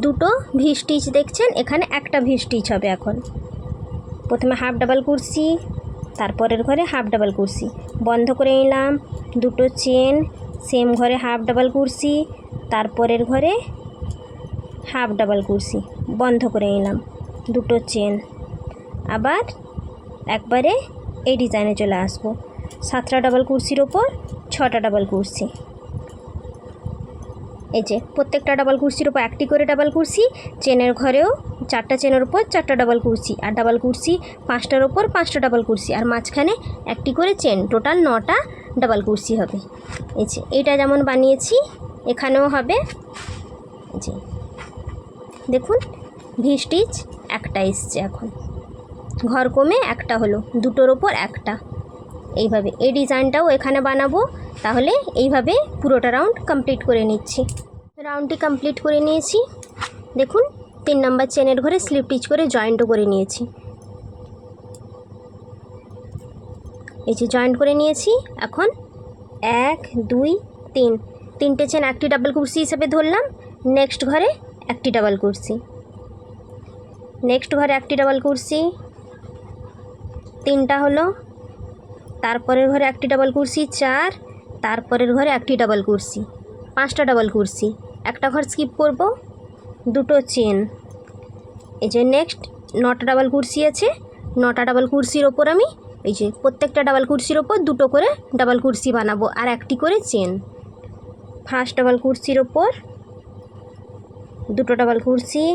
দুটো ভি স্টিচ দেখছেন, এখানে একটা ভি স্টিচ হবে। এখন প্রথমে হাফ ডাবল কুরসি, তারপরের ঘরে হাফ ডাবল কুরসি, বন্ধ করে নিলাম, দুটো চেন, সেম ঘরে হাফ ডাবল কুরসি, তারপরের ঘরে হাফ ডাবল কুরসি, বন্ধ করে নিলাম, দুটো চেন, আবার একবারে এই ডিজাইনে চলে আসবো। 7টা ডাবল কুরসির ওপর 6টা ডাবল কুরসি, এই যে প্রত্যেকটা ডাবল কুরসির ওপর একটি করে ডাবল কুরসি, চেনের ঘরেও 4টা চেনের ওপর 4টা ডাবল কুরসি, আর ডাবল কুরসি 5টার ওপর 5টা ডাবল কুরসি, আর মাঝখানে একটি করে চেন, টোটাল 9টা ডাবল কুরসি হবে। এই যে এইটা যেমন বানিয়েছি এখানেও হবে। এই যে দেখুন ভি স্টিচ একটা এসছে। এখন ঘর কমে একটা হলো, দুটোর ওপর একটা। এইভাবে এই ডিজাইনটাও এখানে বানাবো। তাহলে এইভাবে পুরোটা রাউন্ড কমপ্লিট করে নিচ্ছি। রাউন্ডটি কমপ্লিট করে নিয়েছি। দেখুন 3 নম্বর চেনের ঘরে স্লিপ স্টিচ করে জয়েন্টও করে নিয়েছি। এই যে জয়েন্ট করে নিয়েছি। এখন 1 2 3 তিনটে চেন একটি ডাবল কুরসি হিসেবে ধরলাম। নেক্সট ঘরে একটি ডাবল কুরসি, নেক্সট ঘরে একটি ডাবল কুরসি, 3টা হলো। তারপরের ঘরে একটি ডাবল কুরসি 4, তারপরের ঘরে একটি ডাবল কুরসি, 5টা ডাবল কুরসি। একটা ঘর স্কিপ করব, দুটো চেন। এই যে নেক্সট 9টা ডাবল কুরসি আছে। 9টা ডাবল কুরসির ওপর আমি এই যে প্রত্যেকটা ডাবল কুরসির ওপর দুটো করে ডাবল কুরসি বানাবো আর একটি করে চেন। ফার্স্ট ডাবল কুরসির ওপর দুটো ডাবল কুরসি,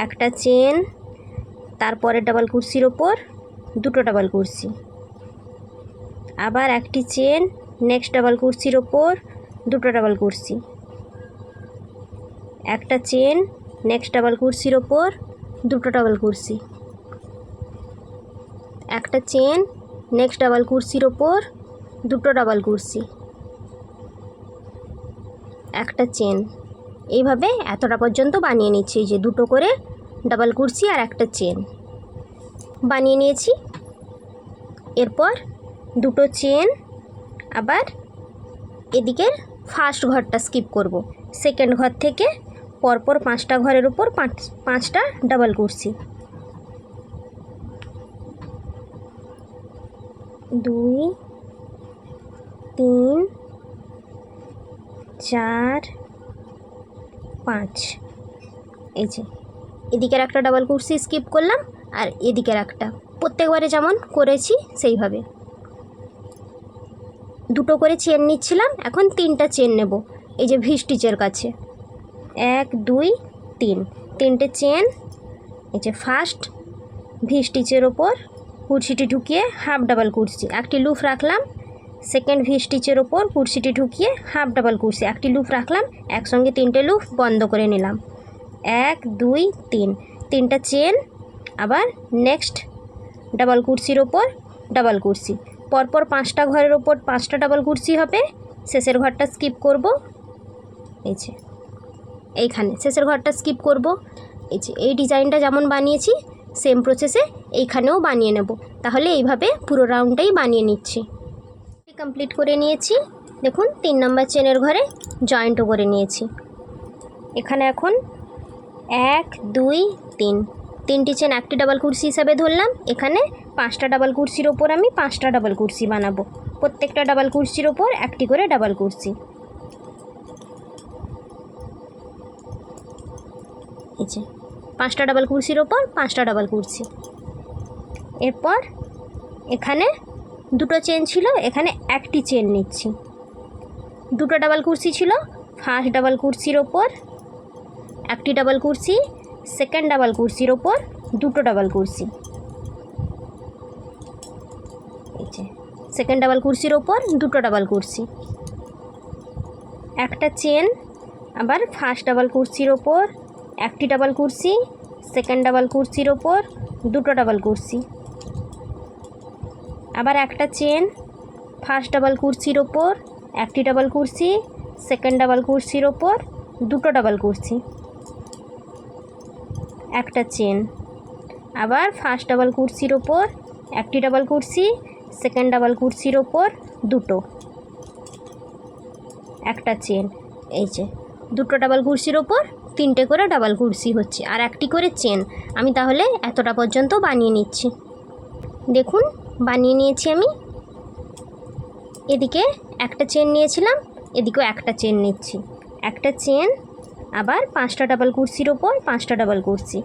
একটা চেন, তারপরের ডাবল কুরসির ওপর দুটো ডাবল কুরসি, আবার একটি চেন, নেক্সট ডাবল কুরসির ওপর দুটো ডাবল কুরসি, একটা চেন, নেক্সট ডাবল কুরসির ওপর দুটো ডাবল কুরসি, একটা চেন, নেক্সট ডাবল কুরসির ওপর দুটো ডাবল কুরসি, একটা চেন। এইভাবে এতটা পর্যন্ত বানিয়ে নিচ্ছি। এই যে দুটো করে ডাবল কুরসি আর একটা চেন বানিয়ে নিয়েছি। এরপর দুটো চেন, আবার এদিকের ফার্স্ট ঘরটা স্কিপ করব। সেকেন্ড ঘর থেকে পরপর 5টা ঘরের উপর 5টা ডাবল কুরসি, 2 3 4 5। এই যে এদিকের একটা ডাবল কুরসি স্কিপ করলাম আর এদিকের একটা, প্রত্যেকবারে যেমন করেছি সেইভাবে দুটো করে চেন নিচ্ছিলাম। এখন 3টা চেন নেব। এই যে ভি স্টিচের কাছে 1 2 3 তিনটে চেন। এই যে ফার্স্ট ভি স্টিচের ওপর কুরসিটি ঢুকিয়ে হাফ ডাবল কুরসি, একটি লুপ রাখলাম। সেকেন্ড ভি স্টিচের ওপর কুরসিটি ঢুকিয়ে হাফ ডাবল কুরসি, একটি লুপ রাখলাম। একসঙ্গে 3টে লুপ বন্ধ করে নিলাম। 1 2 3 তিনটা চেন, আবার নেক্সট ডাবল কুরসির ওপর ডাবল কুরসি। পরপর 5টা ঘরের ওপর 5টা ডাবল কুরসি হবে। শেষের ঘরটা স্কিপ করব। এই যে এইখানে শেষের ঘরটা স্কিপ করব। এই যে এই ডিজাইনটা যেমন বানিয়েছি সেম প্রসেসে এইখানেও বানিয়ে নেব। তাহলে এইভাবে পুরো রাউন্ডটাই বানিয়ে নিচ্ছি। কমপ্লিট করে নিয়েছি। দেখুন 3 নম্বর চেনের ঘরে জয়েন্টও করে নিয়েছি। এখানে এখন 1 2 3 তিনটি চেন একটি ডাবল কুরসি হিসাবে ধরলাম। এখানে 5টা ডাবল কুরসির ওপর আমি 5টা ডাবল কুরসি বানাবো। প্রত্যেকটা ডাবল কুরসির ওপর একটি করে ডাবল কুরসি। এই যে 5টা ডাবল কুরসির ওপর 5টা ডাবল কুরসি। এরপর এখানে দুটো চেন ছিল, এখানে একটি চেন নিচ্ছি। দুটো ডাবল কুরসি ছিল, ফার্স্ট ডাবল কুরসির ওপর একটি ডাবল কুরসি, সেকেন্ড ডাবল কুরসির ওপর দুটো ডাবল কুরসি। এই যে সেকেন্ড ডাবল কুরসির ওপর দুটো ডাবল কুরসি, একটা চেন, আবার ফার্স্ট ডাবল কুরসির ওপর একটি ডাবল কুরসি, সেকেন্ড ডাবল কুরসির ওপর দুটো ডাবল কুরসি, আবার একটা চেন, ফার্স্ট ডাবল কুরসির ওপর একটি ডাবল কুরসি, সেকেন্ড ডাবল কুরসির ওপর দুটো ডাবল কুরসি, একটা চেন, আবার ফার্স্ট ডাবল কুরসির ওপর একটি ডাবল কুরসি, সেকেন্ড ডাবল কুরসির ওপর দুটো, একটা চেন। এই যে দুটো ডাবল কুরসির ওপর 3টে করে ডাবল কুরসি হচ্ছে আর একটি করে চেন। আমি তাহলে এতটা পর্যন্ত বানিয়ে নিচ্ছি। দেখুন বানিয়ে নিয়েছি আমি। এদিকে একটা চেন নিয়েছিলাম, এদিকেও একটা চেন নিচ্ছি, একটা চেন, আবার 5টা ডাবল কুরসির ওপর 5টা ডাবল কুরসি।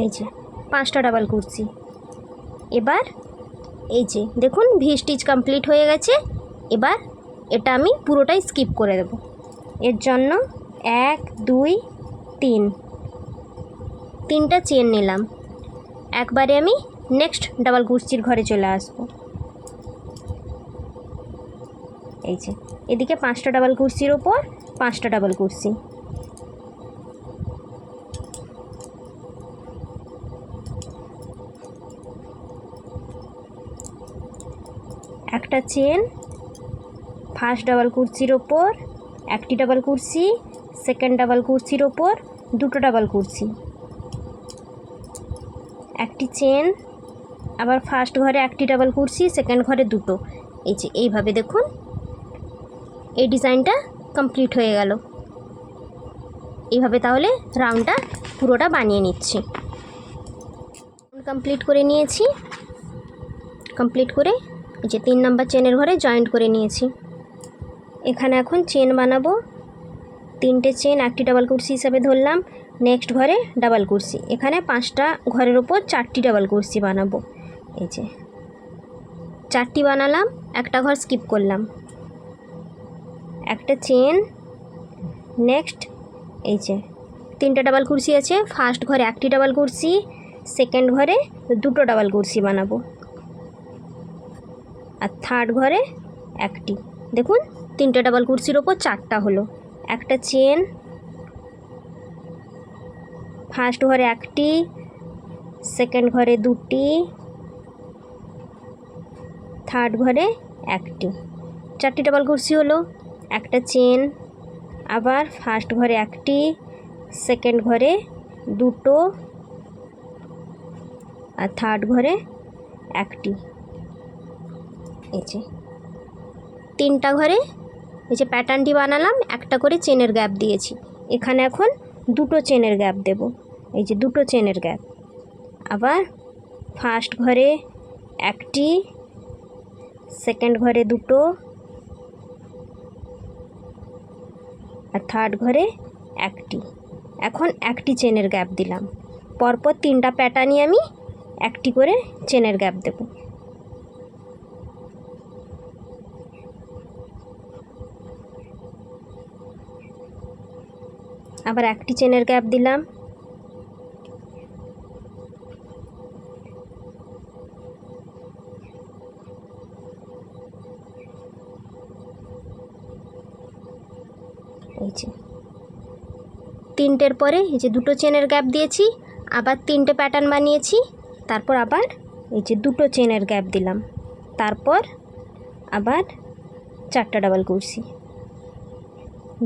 এই যে 5টা ডাবল কুরসি। এবার এই যে দেখুন ভি স্টিচ কমপ্লিট হয়ে গেছে। এবার এটা আমি পুরোটাই স্কিপ করে দেব। এর জন্য 1 2 3 তিনটা চেন নিলাম। একবারে আমি নেক্সট ডাবল কুর্সির ঘরে চলে আসব। এই যে এদিকে 5টা ডাবল কুর্সির ওপর 5টা ডাবল কুর্সি, একটা চেন, ফার্স্ট ডাবল কুর্সির ওপর একটি ডাবল কুর্সি, সেকেন্ড ডাবল কুর্সির ওপর দুটো ডাবল কুর্সি, একটি চেন, আবার ফার্স্ট ঘরে একটি ডাবল কুর্সি, সেকেন্ড ঘরে দুটো। এই যে এইভাবে দেখুন এই ডিজাইনটা কমপ্লিট হয়ে গেল। এইভাবে তাহলে রাউন্ডটা পুরোটা বানিয়ে নিচ্ছি। কমপ্লিট করে নিয়েছি। কমপ্লিট করে এই যে 3 নাম্বার চেনের ঘরে জয়েন্ট করে নিয়েছি। এখানে এখন চেন বানাবো। 3টে চেন একটি ডাবল কুর্সি হিসাবে ধরলাম। নেক্সট ঘরে ডাবল কুর্সি, এখানে 5টা ঘরের ওপর 4টি ডাবল কুর্সি বানাবো। এই যে 4টি বানালাম, একটা ঘর স্কিপ করলাম, একটা চেন। নেক্সট এই যে 3টে ডাবল কুর্সি আছে, ফার্স্ট ঘরে একটি ডাবল কুর্সি, সেকেন্ড ঘরে দুটো ডাবল কুর্সি বানাবো, আর থার্ড ঘরে একটি। দেখুন 3টে ডাবল কুর্সির ওপর 4টা হলো। একটা চেন, ফার্স্ট ঘরে একটি, সেকেন্ড ঘরে দুটি, থার্ড ঘরে একটি, 4টি ডাবল কুর্সি হলো। একটা চেন, আবার ফার্স্ট ঘরে একটি, সেকেন্ড ঘরে দুটো, আর থার্ড ঘরে একটি। এই যে 3টা ঘরে এই যে প্যাটার্নটি বানালাম, একটা করে চেনের গ্যাপ দিয়েছি। এখানে এখন দুটো চেনের গ্যাপ দেব। এই যে দুটো চেনের গ্যাপ, আবার ফার্স্ট ঘরে একটি, সেকেন্ড ঘরে দুটো, আর থার্ড ঘরে একটি। এখন একটি চেনের গ্যাপ দিলাম। পরপর 3টা প্যাটার্নই আমি একটি করে চেনের গ্যাপ দেব। আবার একটি চেনের গ্যাপ দিলাম। এই যে 3টের পরে এই যে দুটো চেনের গ্যাপ দিয়েছি, আবার 3টে প্যাটার্ন বানিয়েছি, তারপর আবার এই যে দুটো চেনের গ্যাপ দিলাম, তারপর আবার 4টা ডাবল কুর্সি,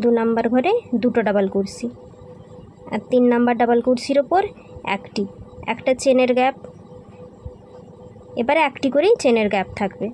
2 নাম্বার ঘরে দুটো ডাবল কুর্সি, আর 3 নাম্বার ডাবল কুর্সির ওপর একটা চেনের গ্যাপ। এবারে একটি করেই চেনের গ্যাপ থাকবে।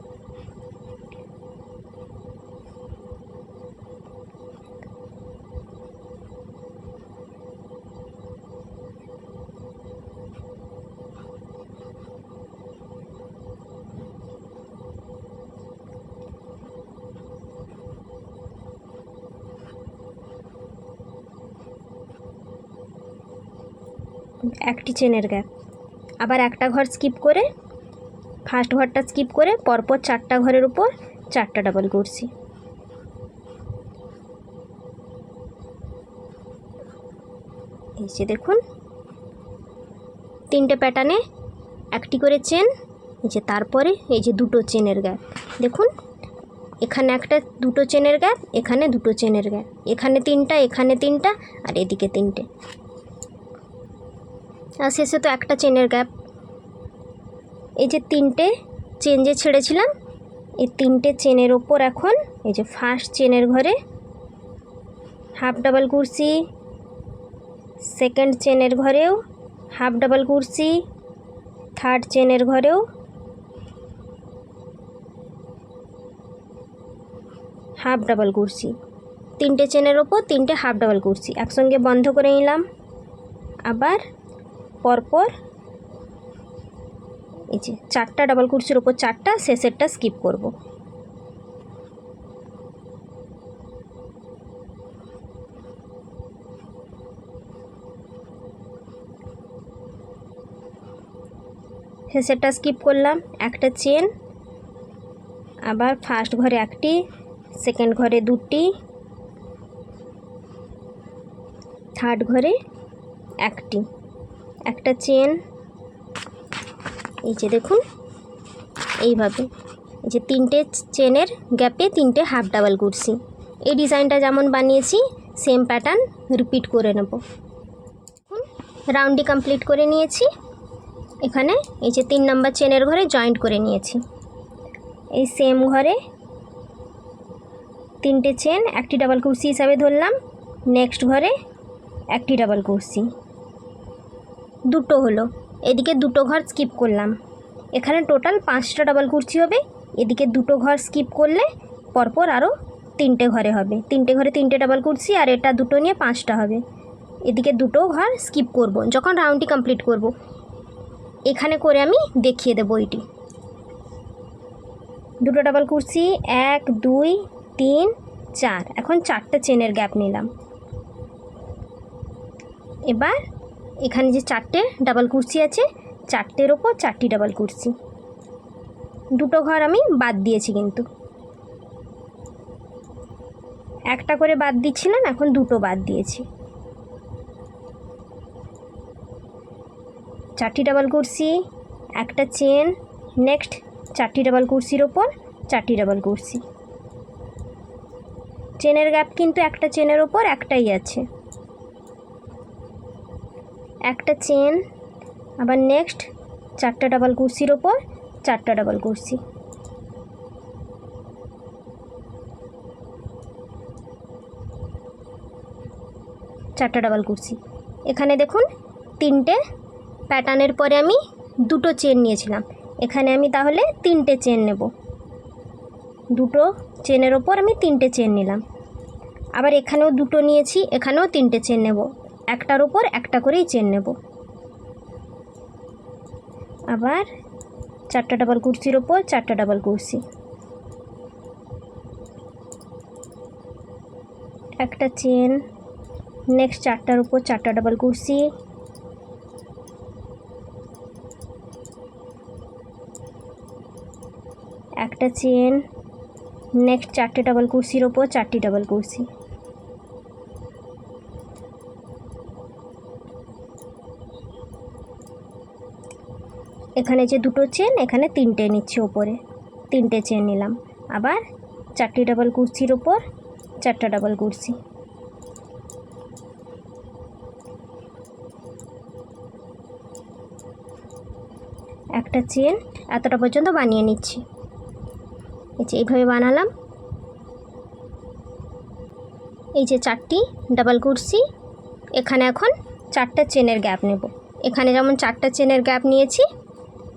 একটি চেনের গ্যাপ, আবার একটা ঘর স্কিপ করে, ফার্স্ট ঘরটা স্কিপ করে পরপর 4টা ঘরের উপর 4টা ডাবল কুর্সি। এই যে দেখুন 3টে প্যাটার্নে একটি করে চেন। এই যে তারপরে এই যে দুটো চেনের গ্যাপ, দেখুন এখানে একটা দুটো চেনের গ্যাপ, এখানে দুটো চেনের গ্যাপ, এখানে 3টা, এখানে 3টা, আর এদিকে 3টে, আর শেষে তো একটা চেনের গ্যাপ। এই যে 3টে চেন যে ছেড়েছিলাম, এই 3টে চেনের ওপর এখন এই যে ফার্স্ট চেনের ঘরে হাফ ডাবল কুর্সি, সেকেন্ড চেনের ঘরেও হাফ ডাবল কুর্সি, থার্ড চেনের ঘরেও হাফ ডাবল কুর্সি, 3টে চেনের ওপর 3টে হাফ ডাবল কুর্সি একসঙ্গে বন্ধ করে নিলাম। আবার পরপর এই যে 4টা ডাবল কুর্সির ওপর 4টা, শেষেরটা স্কিপ করব। শেষেরটা স্কিপ করলাম, একটা চেন, আবার ফার্স্ট ঘরে একটি, সেকেন্ড ঘরে দুটি, থার্ড ঘরে একটি, একটা চেন, এই যে দেখুন এইভাবে, এই যে 3টে চেনের গ্যাপে 3টে হাফ ডাবল কুরসি। এই ডিজাইনটা যেমন বানিয়েছি সেম প্যাটার্ন রিপিট করে নেব। রাউন্ডটি কমপ্লিট করে নিয়েছি। এখানে এই যে 3 নাম্বার চেনের ঘরে জয়েন্ট করে নিয়েছি। এই সেম ঘরে 3টে চেন একটি ডাবল কুরসি হিসাবে ধরলাম। নেক্সট ঘরে একটি ডাবল কুরসি, দুটো হলো। এদিকে দুটো ঘর স্কিপ করলাম। এখানে টোটাল 5টা ডাবল কুরসি হবে। এদিকে দুটো ঘর স্কিপ করলে পরপর আরও 3টে ঘরে হবে। 3টে ঘরে 3টে ডাবল কুরসি, আর এটা দুটো নিয়ে 5টা হবে। এদিকে দুটো ঘর স্কিপ করব যখন রাউন্ডটি কমপ্লিট করব। এখানে করে আমি দেখিয়ে দেবো এটি। দুটো ডাবল কুরসি, 1 2 3 4। এখন 4টে চেনের গ্যাপ নিলাম। এবার এখানে যে 4টে ডাবল কুরসি আছে, 4টের ওপর 4টি ডাবল কুরসি। দুটো ঘর আমি বাদ দিয়েছি, কিন্তু একটা করে বাদ দিচ্ছিলাম, এখন দুটো বাদ দিয়েছি। 4টি ডাবল কুরসি, একটা চেন, নেক্সট 4টি ডাবল কুরসির ওপর 4টি ডাবল কুরসি। চেনের গ্যাপ কিন্তু একটা চেনের ওপর একটাই আছে। একটা চেন, আবার নেক্সট 4টা ডাবল কুরসির ওপর 4টা ডাবল কুরসি। চারটা ডাবল কুরসি। এখানে দেখুন 3টে প্যাটার্নের পরে আমি দুটো চেন নিয়েছিলাম। এখানে আমি তাহলে 3টে চেন নেব। দুটো চেনের ওপর আমি 3টে চেন নিলাম। আবার এখানেও দুটো নিয়েছি, এখানেও 3টে চেন নেব। একটার ওপর একটা করেই চেন নেব। আবার 4টা ডাবল কুরসির ওপর 4টা ডাবল কুরসি। একটা চেন, নেক্সট 4টার উপর 4টা ডাবল কুরসি। একটা চেন, নেক্সট 4টে ডাবল কুরসির ওপর 4টি ডাবল কুরসি। এখানে যে দুটো চেন, এখানে 3টে নিচ্ছি ওপরে, 3টে চেন নিলাম। আবার 4টি ডাবল কুরসির ওপর 4টা ডাবল কুরসি। একটা চেন, এতটা পর্যন্ত বানিয়ে নিচ্ছি। এই যে এইভাবে বানালাম। এই যে 4টি ডাবল কুরসি, এখানে এখন 4টা চেনের গ্যাপ নেব। এখানে যেমন 4টা চেনের গ্যাপ নিয়েছি,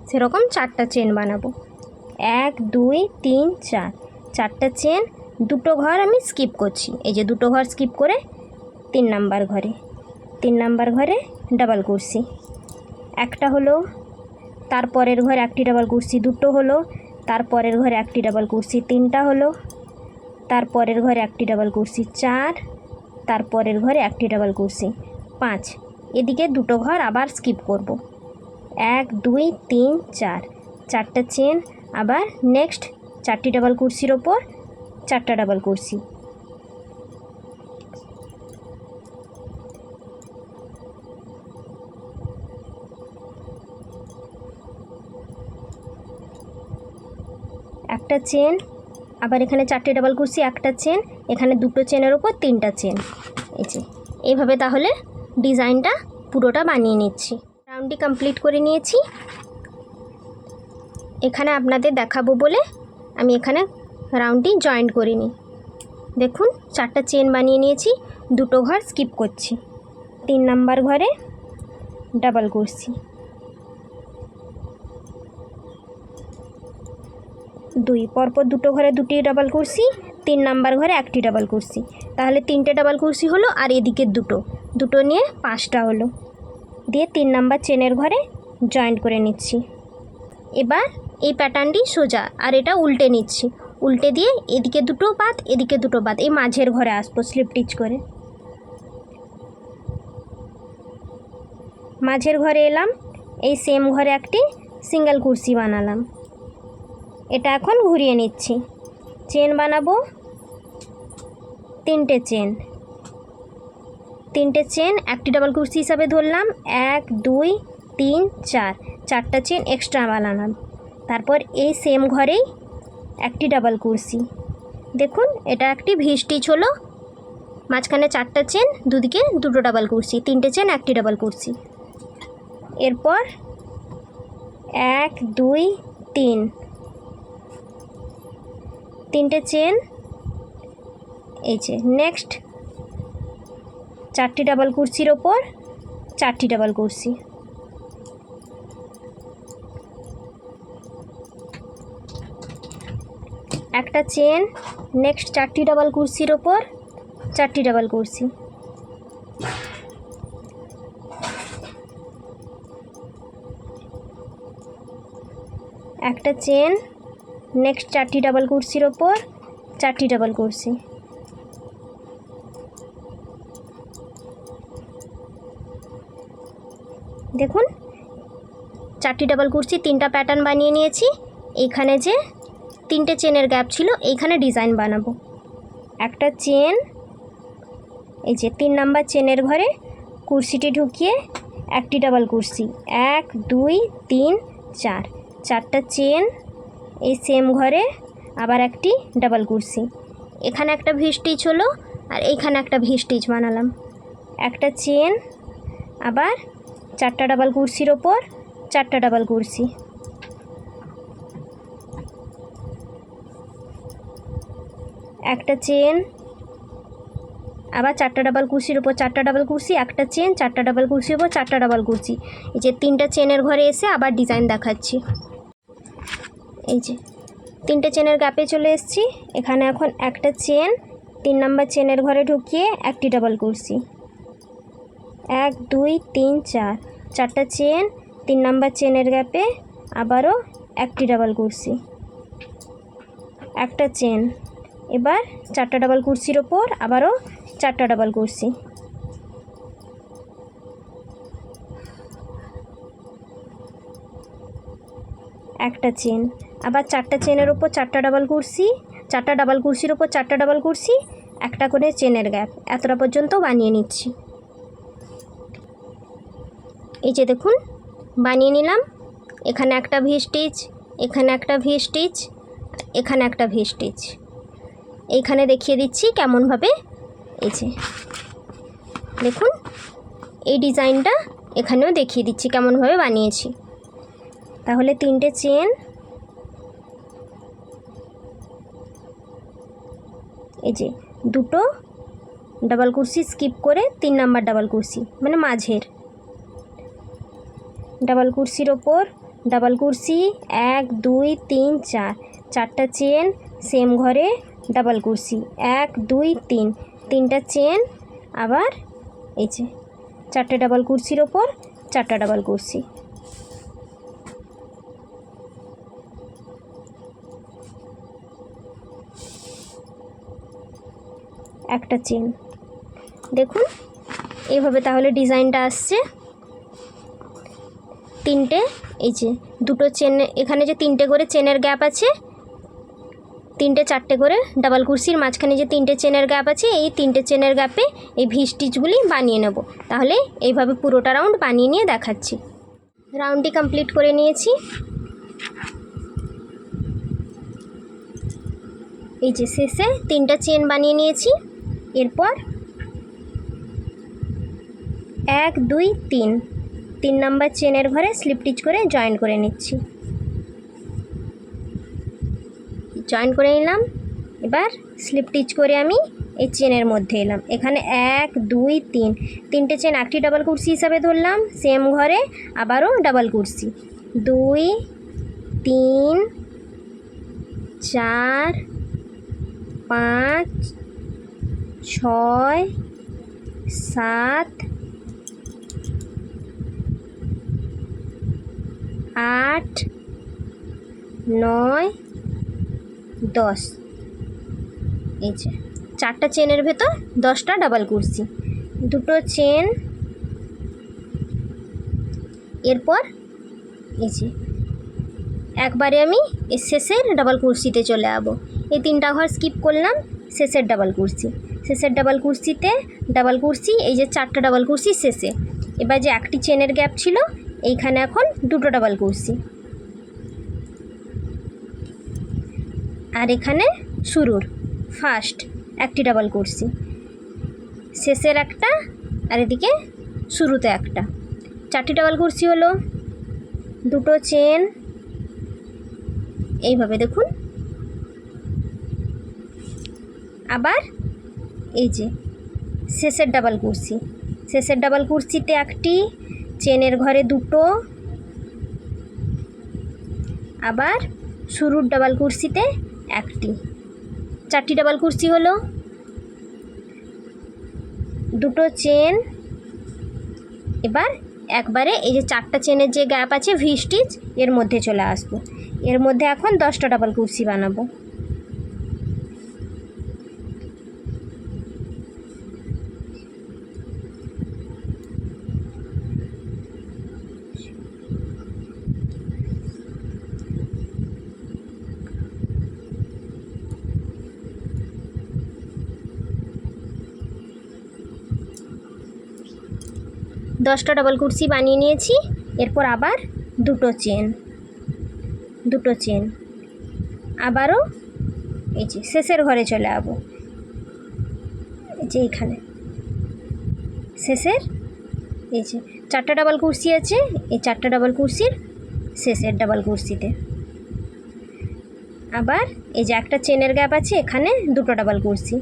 সেরকম 4টা চেন বানাবো। 1 2 3 4, 4টা চেন। দুটো ঘর আমি স্কিপ করছি। এই যে দুটো ঘর স্কিপ করে 3 নাম্বার ঘরে, 3 নাম্বার ঘরে ডাবল কুরসি একটা হলো। তারপরের ঘরে একটি ডাবল কুরসি দুটো হলো। তারপরের ঘরে একটি ডাবল কুরসি 3টা হলো। তারপরের ঘরে একটি ডাবল কুরসি 4। তারপরের ঘরে একটি ডাবল কুরসি 5। এদিকে দুটো ঘর আবার স্কিপ করব। 1 2 3 4, 4টা চেন। আবার নেক্সট 4টি ডাবল কুরসির ওপর 4টা ডাবল কুরসি। একটা চেন, আবার এখানে 4টে ডাবল কুরসি, একটা চেন, এখানে দুটো চেনের ওপর 3টা চেন। এই যে এইভাবে তাহলে ডিজাইনটা পুরোটা বানিয়ে নিচ্ছি। রাউন্ডটি কমপ্লিট করে নিয়েছি। এখানে আপনাদের দেখাবো বলে আমি এখানে রাউন্ডটি জয়েন্ট করিনি। দেখুন 4টা চেন বানিয়ে নিয়েছি, দুটো ঘর স্কিপ করছি। 3 নাম্বার ঘরে ডাবল কুরসি, 2 পরপর দুটো ঘরে 2টি ডাবল কুরসি, 3 নাম্বার ঘরে একটি ডাবল কুরসি। তাহলে 3টে ডাবল কুরসি হলো, আর এদিকে দুটো নিয়ে 5টা হলো। দিয়ে 3 নাম্বার চেনের ঘরে জয়েন্ট করে নিচ্ছি। এবার এই প্যাটার্নটি সোজা, আর এটা উল্টে নিচ্ছি। উল্টে দিয়ে এদিকে দুটো বাদ, এদিকে দুটো বাদ, এই মাঝের ঘরে আসবো স্লিপ স্টিচ করে। মাঝের ঘরে এলাম, এই সেম ঘরে একটি সিঙ্গেল কুরসি বানালাম। এটা এখন ঘুরিয়ে নিচ্ছি। চেন বানাবো 3টে চেন। 3টে চেন একটি ডাবল কুরসি হিসাবে ধরলাম। 1 2 তিন চার, চারটা চেন এক্সট্রা বানালাম। তারপর এই সেম ঘরেই একটি ডাবল কুরসি। দেখুন এটা একটি ভি স্টিচ হলো, মাঝখানে চারটা চেন, দুদিকে দুটো ডাবল কুরসি, তিনটে চেন একটি ডাবল কুরসি। এরপর 1 2 3, তিনটে চেন, এই যে নেক্সট চারটি ডাবল কুরসির ওপর চারটি ডাবল কুরসি, একটা চেন, নেক্সট চারটি ডাবল কুরসির ওপর চারটি ডাবল কুরসি, একটা চেন, নেক্সট চারটি ডাবল কুরসির ওপর চারটি ডাবল কুরসি, দেখুন চারটি ডাবল কুরসি তিনটা প্যাটার্ন বানিয়ে নিয়েছি। এইখানে যে তিনটে চেনের গ্যাপ ছিল এইখানে ডিজাইন বানাবো। একটা চেন, এই যে 3 নাম্বার চেনের ঘরে কুরসিটি ঢুকিয়ে একটি ডাবল কুরসি, 1 2 3 4, চারটা চেন, এই সেম ঘরে আবার একটি ডাবল কুরসি, এখানে একটা ভি স্টিচ হলো আর এইখানে একটা ভি স্টিচ বানালাম, একটা চেন, আবার চারটা ডাবল কুরসির ওপর চারটা ডাবল কুরসি, একটা চেন, আবার চারটা ডাবল কুরসির ওপর চারটা ডাবল কুরসি, একটা চেন, চারটা ডাবল কুরসির ওপর চারটা ডাবল কুরসি। এই যে তিনটা চেনের ঘরে এসে আবার ডিজাইন দেখাচ্ছি। এই যে তিনটে চেনের গ্যাপে চলে এসেছি। এখানে এখন একটা চেন, 3 নাম্বার চেনের ঘরে ঢুকিয়ে একটি ডাবল কুরসি, 1 2 3 4, চারটা চেন, 3 নাম্বার চেনের গ্যাপে আবারও একটি ডাবল কুরসি, একটা চেন, এবার চারটা ডাবল কুরসির ওপর আবারও চারটা ডাবল কুরসি, একটা চেন, আবার চারটা চেনের ওপর চারটা ডাবল কুরসি, চারটা ডাবল কুরসির ওপর চারটা ডাবল কুরসি, একটা করে চেনের গ্যাপ, এতটা পর্যন্ত বানিয়ে নিচ্ছি। এই যে দেখুন বানিয়ে নিলাম। এখানে একটা ভি স্টিচ, এখানে একটা ভি স্টিচ, এখানে একটা ভি স্টিচ, এইখানে দেখিয়ে দিচ্ছি কেমনভাবে। এই যে দেখুন এই ডিজাইনটা এখানেও দেখিয়ে দিচ্ছি কেমনভাবে বানিয়েছি। তাহলে তিনটে চেন, এই যে দুটো ডাবল কুরসি স্কিপ করে 3 নাম্বার ডাবল কুরসি, মানে মাঝের ডাবল কুরসির ওপর ডাবল কুরসি, 1 2 3 4, চারটা চেন, সেম ঘরে ডাবল কুরসি, 1 2 3, তিনটা চেন, আবার এই যে চারটে ডাবল কুরসির ওপর চারটা ডাবল কুরসি, একটা চেন। দেখুন এইভাবে তাহলে ডিজাইনটা আসছে। তিনটে, এই যে দুটো চেন, এখানে যে তিনটে করে চেনের গ্যাপ আছে, তিনটে চারটে করে ডাবল কুরসির মাঝখানে যে তিনটে চেনের গ্যাপ আছে, এই তিনটে চেনের গ্যাপে এই ভি স্টিচগুলি বানিয়ে নেব। তাহলে এইভাবে পুরোটা রাউন্ড বানিয়ে নিয়ে দেখাচ্ছি। রাউন্ডটি কমপ্লিট করে নিয়েছি। এই যে শেষে তিনটা চেন বানিয়ে নিয়েছি। এরপর 1 2 3, 3 নাম্বার চেনের ঘরে স্লিপ স্টিচ করে জয়েন করে নিচ্ছি। জয়েন করে নিলাম। এবার স্লিপ স্টিচ করে আমি এই চেনের মধ্যে এলাম। এখানে 1 2 3, তিনটে চেন একটি ডাবল কুরসি হিসাবে ধরলাম, সেম ঘরে আবারও ডাবল কুরসি, 2 3 4 5 6 7 8 9 10। এই যে চারটা চেনের ভেতর 10টা ডাবল কুরসি, দুটো চেন। এরপর এই যে একবারে আমি এই শেষের ডাবল কুরসিতে চলে যাব। এই 3টা ঘর স্কিপ করলাম, শেষের ডাবল কুরসি, শেষের ডাবল কুরসিতে ডাবল কুরসি, এই যে 4টা ডাবল কুরসি শেষে। এবার যে একটি চেনের গ্যাপ ছিল এইখানে এখন দুটো ডাবল কুরসি, আর এখানে শুরুর ফার্স্ট একটি ডাবল কুরসি, শেষের একটা, আর এদিকে শুরুতে একটা, 4টি ডাবল কুরসি হলো। দুটো চেন এইভাবে দেখুন। আবার এই যে শেষের ডাবল কুরসি, শেষের ডাবল কুরসিতে একটি, চেনের ঘরে দুটো, আবার শুরুর ডাবল কুরসিতে একটি, 4টি ডাবল কুরসি হলো। দুটো চেন, এবার একবারে এই যে 4টা চেনের যে গ্যাপ আছে ভি স্টিচ, এর মধ্যে চলে আসবো। এর মধ্যে এখন 10টা ডাবল কুরসি বানাবো। দশটা ডাবল কুরসি বানিয়ে নিয়েছি। এরপর আবার দুটো চেন, দুটো চেন, আবারও এই যে শেষের ঘরে চলে যাবো, এই যে এইখানে শেষের এই যে 4টা ডাবল কুরসি আছে, এই 4টা ডাবল কুরসির শেষের ডাবল কুরসিতে আবার এই যে একটা চেনের গ্যাপ আছে, এখানে দুটো ডাবল কুরসি,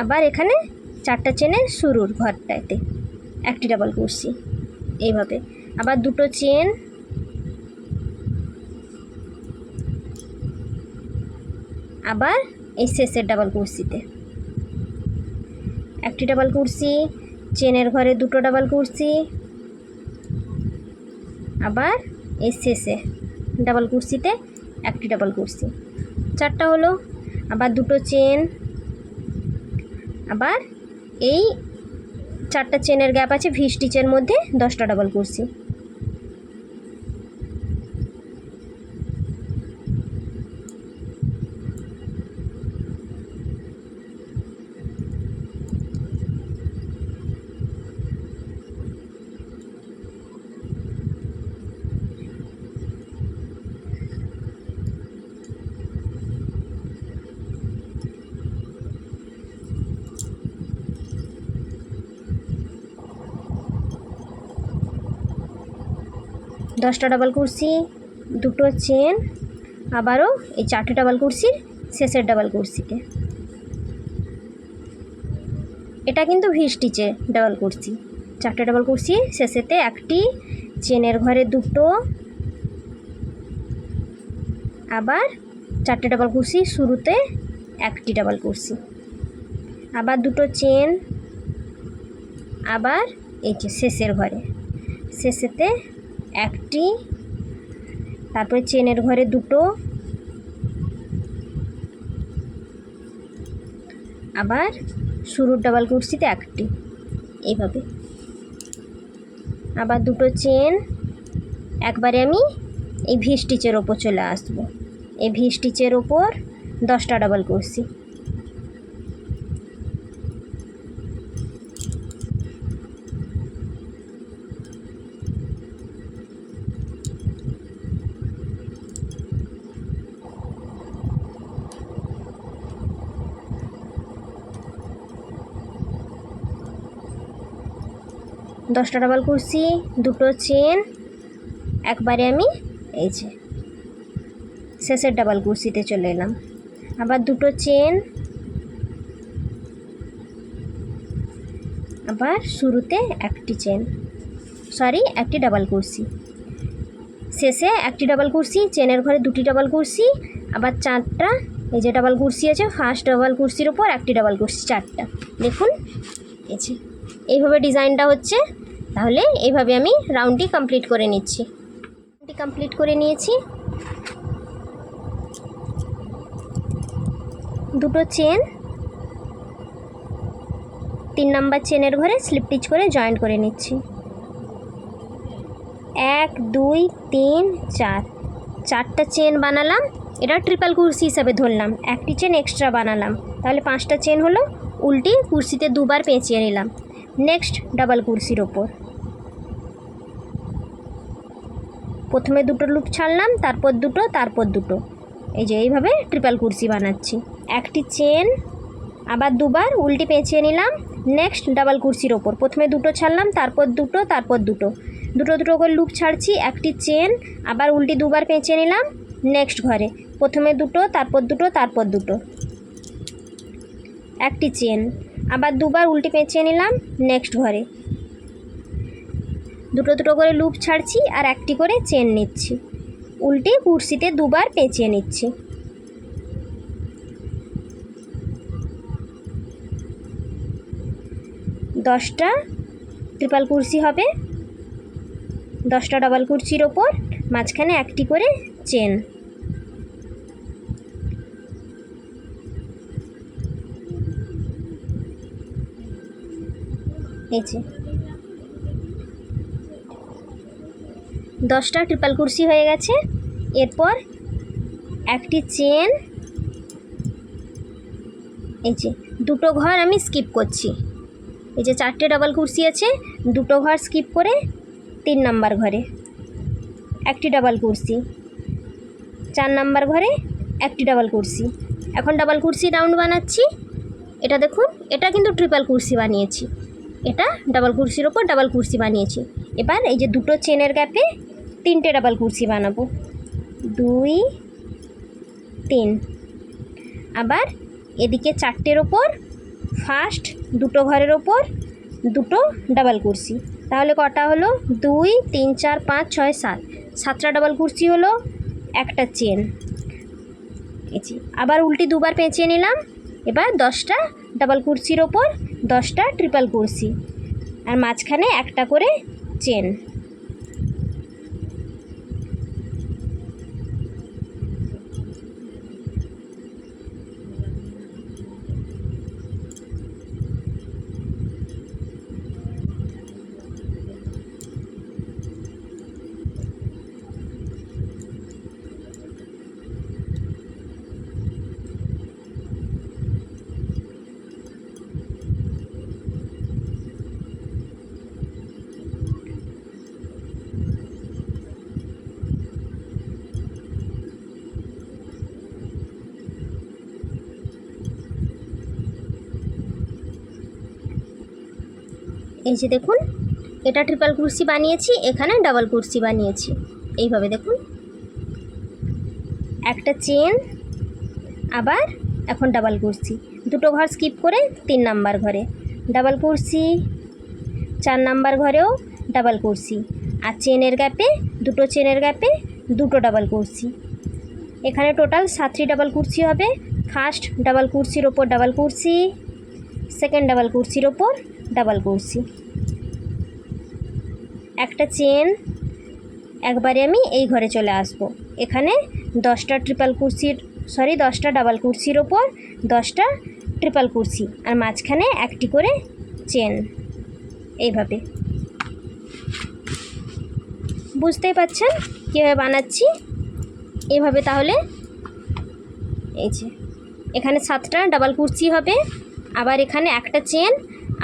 আবার এখানে 4টা চেনের শুরুর ঘরটাতে একটি ডাবল কুরসি, এইভাবে আবার দুটো চেন, আবার এই শেষের ডাবল কুরসিতে একটি ডাবল কুরসি, চেনের ঘরে দুটো ডাবল কুরসি, আবার এই শেষে ডাবল কুরসিতে একটি ডাবল কুরসি, 4টা হলো। আবার দুটো চেন, আবার এই 4টা চেনের গ্যাপ আছে ভি স্টিচের মধ্যে 10টা ডাবল কুরসি, দশটা ডাবল কুরসি, দুটো চেন, আবারও এই 4টে ডাবল কুরসির শেষের ডাবল কুরসিতে, এটা কিন্তু ভি স্টিচে ডাবল কুরসি, 4টে ডাবল কুরসি শেষেতে একটি, চেনের ঘরে দুটো, আবার 4টে ডাবল কুরসি শুরুতে একটি ডাবল কুরসি, আবার দুটো চেন, আবার এই যে শেষের ঘরে শেষেতে একটি, তারপরে চেনের ঘরে দুটো, আবার শুরুর ডাবল কুরসিতে একটি, এইভাবে আবার দুটো চেন। একবারে আমি এই ভি স্টিচের ওপর চলে আসবো, এই ভি স্টিচের ওপর 10টা ডাবল কুরসি, দশটা ডাবল কুরসি, দুটো চেন, একবারে আমি এই যে শেষের ডাবল কুরসিতে চলে এলাম, আবার দুটো চেন, আবার শুরুতে একটি চেন, একটি ডাবল কুরসি, শেষে একটি ডাবল কুরসি, চেনের ঘরে দুটি ডাবল কুরসি, আবার 4টা এই যে ডাবল কুরসি আছে ফার্স্ট ডাবল কুরসির ওপর একটি ডাবল কুরসি, 4টা। দেখুন এই যে এইভাবে ডিজাইনটা হচ্ছে। তাহলে এইভাবে আমি রাউন্ডটি কমপ্লিট করে নিচ্ছি। কমপ্লিট করে নিয়েছি। দুটো চেন, 3 নাম্বার চেনের ঘরে স্লিপ স্টিচ করে জয়েন্ট করে নিচ্ছি। 1 2 3 4, 4টা চেন বানালাম। এটা ট্রিপল কুরসি হিসাবে ধরলাম, একটি চেন এক্সট্রা বানালাম, তাহলে 5টা চেন হলো। উল্টি কুরসিতে দুবার পেঁচিয়ে নিলাম। নেক্সট ডাবল কুরসির ওপর প্রথমে দুটো লুপ ছাড়লাম, তারপর দুটো, তারপর দুটো। এই যে এইভাবে ট্রিপল কুরসি বানাচ্ছি। একটি চেন, আবার দুবার উল্টে পেঁচিয়ে নিলাম নেক্সট ডাবল কুরসির ওপর। প্রথমে দুটো ছাড়লাম, তারপর দুটো, তারপর দুটো, দুটো দুটো করে লুপ ছাড়ছি। একটি চেন, আবার উল্টে দুবার পেঁচিয়ে নিলাম নেক্সট ঘরে। প্রথমে দুটো, তারপর দুটো, তারপর দুটো। একটি চেন, আবার দুবার উল্টে পেঁচিয়ে নিলাম নেক্সট ঘরে। দুটো দুটো করে লুপ ছাড়ছি আর একটি করে চেন নিচ্ছি, উল্টে কুরসিতে দুবার পেঁচিয়ে নিচ্ছি। দশটা ট্রিপল কুরসি হবে, 10টা ডাবল কুরসির ওপর মাঝখানে একটি করে চেন। এই যে 10টা ট্রিপল কুরসি হয়ে গেছে। এরপর একটি চেন, এই যে দুটো ঘর আমি স্কিপ করছি। এই যে 4টে ডাবল কুরসি আছে, দুটো ঘর স্কিপ করে 3 নাম্বার ঘরে একটি ডাবল কুরসি, 4 নাম্বার ঘরে একটি ডাবল কুরসি। এখন ডাবল কুরসি রাউন্ড বানাচ্ছি। এটা দেখুন, এটা কিন্তু ট্রিপল কুরসি বানিয়েছি, এটা ডাবল কুরসির ওপর ডাবল কুরসি বানিয়েছি। এবার এই যে দুটো চেনের গ্যাপে 3টে ডাবল কুরসি বানাবো, 2 3। আবার এদিকে 4টের ওপর ফার্স্ট দুটো ঘরের ওপর দুটো ডাবল কুরসি। তাহলে কটা হলো? 2 3 4 5 6 7, 7টা ডাবল কুরসি হলো, একটা চেন। এই যে আবার উল্টি দুবার পেঁচিয়ে নিলাম। এবার 10টা ডাবল কুরসির ওপর 10টা ট্রিপল কুরসি আর মাঝখানে একটা করে চেন। এই যে দেখুন, এটা ট্রিপল কুরসি বানিয়েছি, এখানে ডাবল কুরসি বানিয়েছি। এইভাবে দেখুন, একটা চেন, আবার এখন ডাবল কুরসি, দুটো ঘর স্কিপ করে 3 নাম্বার ঘরে ডাবল কুরসি, 4 নাম্বার ঘরেও ডাবল কুরসি, আর চেনের গ্যাপে দুটো চেনের গ্যাপে দুটো ডাবল কুরসি। এখানে টোটাল 7টি ডাবল কুরসি হবে। ফার্স্ট ডাবল কুরসির ওপর ডাবল কুরসি, সেকেন্ড ডাবল কুরসির ওপর ডাবল কুরসি, একটা চেন। একবারে আমি এই ঘরে চলে আসব। এখানে 10টা ট্রিপল কুরসির 10টা ডাবল কুরসির ওপর 10টা ট্রিপল কুরসি আর মাঝখানে একটি করে চেন। এইভাবে বুঝতেই পারছেন কীভাবে বানাচ্ছি। এইভাবে তাহলে এই যে এখানে 7টা ডাবল কুরসি হবে, আবার এখানে একটা চেন,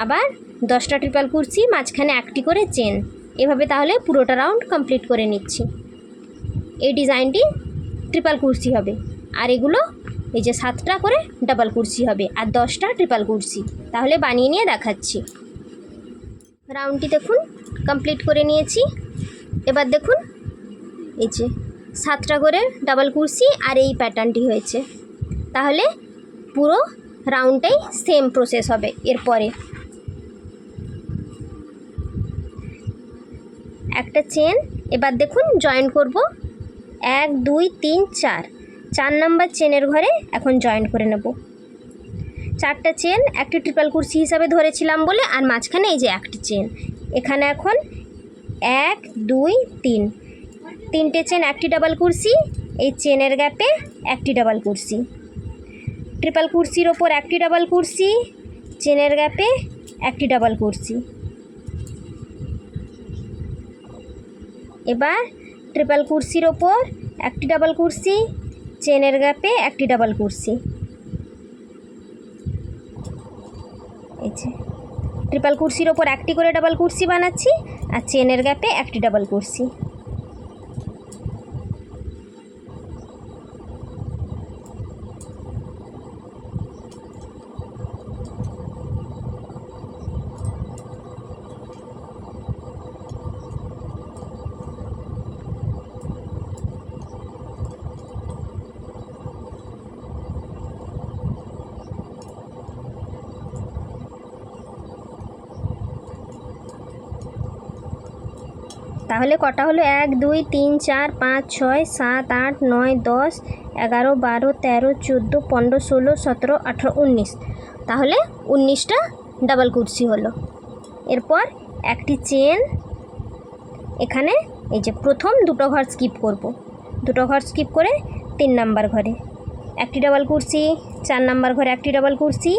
আবার 10টা ট্রিপল কুরসি, মাঝখানে একটি করে চেন। এভাবে তাহলে পুরোটা রাউন্ড কমপ্লিট করে নিচ্ছি। এই ডিজাইনটি ট্রিপল কুরসি হবে, আর এগুলো এই যে 7টা করে ডাবল কুরসি হবে আর 10টা ট্রিপল কুরসি। তাহলে বানিয়ে নিয়ে দেখাচ্ছি। রাউন্ডটি দেখুন কমপ্লিট করে নিয়েছি। এবার দেখুন, এই যে 7টা করে ডাবল কুরসি আর এই প্যাটার্নটি হয়েছে। তাহলে পুরো রাউন্ডটাই সেম প্রসেস হবে। এরপরে একটা চেন, এবার দেখুন জয়েন করব 1 2 3 4, 4 নাম্বার চেনের ঘরে এখন জয়েন করে নেব। 4টা চেন একটি ট্রিপল কুরসি হিসাবে ধরেছিলাম বলে, আর মাঝখানে এই যে একটি চেন। এখানে এখন 1 2 3, 3টে চেন একটি ডাবল কুরসি, এই চেনের গ্যাপে একটি ডাবল কুরসি, ট্রিপল কুরসির ওপর একটি ডাবল কুরসি, চেনের গ্যাপে একটি ডাবল কুরসি। এবার ট্রিপল কুরসির ওপর একটি ডাবল কুরসি, চেনের গ্যাপে একটি ডাবল কুরসি। এই যে ট্রিপল কুরসির ওপর একটি করে ডাবল কুরসি বানাচ্ছি আর চেনের গ্যাপে একটি ডাবল কুরসি। তাহলে কটা হলো? 1 2 3 4 5 6 7 8 9 10 11 12 13 14 15 16 17 18 19। তাহলে 19টা ডাবল কুরসি হলো। এরপর একটি চেন এখানে, এই যে প্রথম দুটো ঘর স্কিপ করব, দুটো ঘর স্কিপ করে 3 নাম্বার ঘরে একটি ডাবল কুরসি, 4 নাম্বার ঘরে একটি ডাবল কুরসি,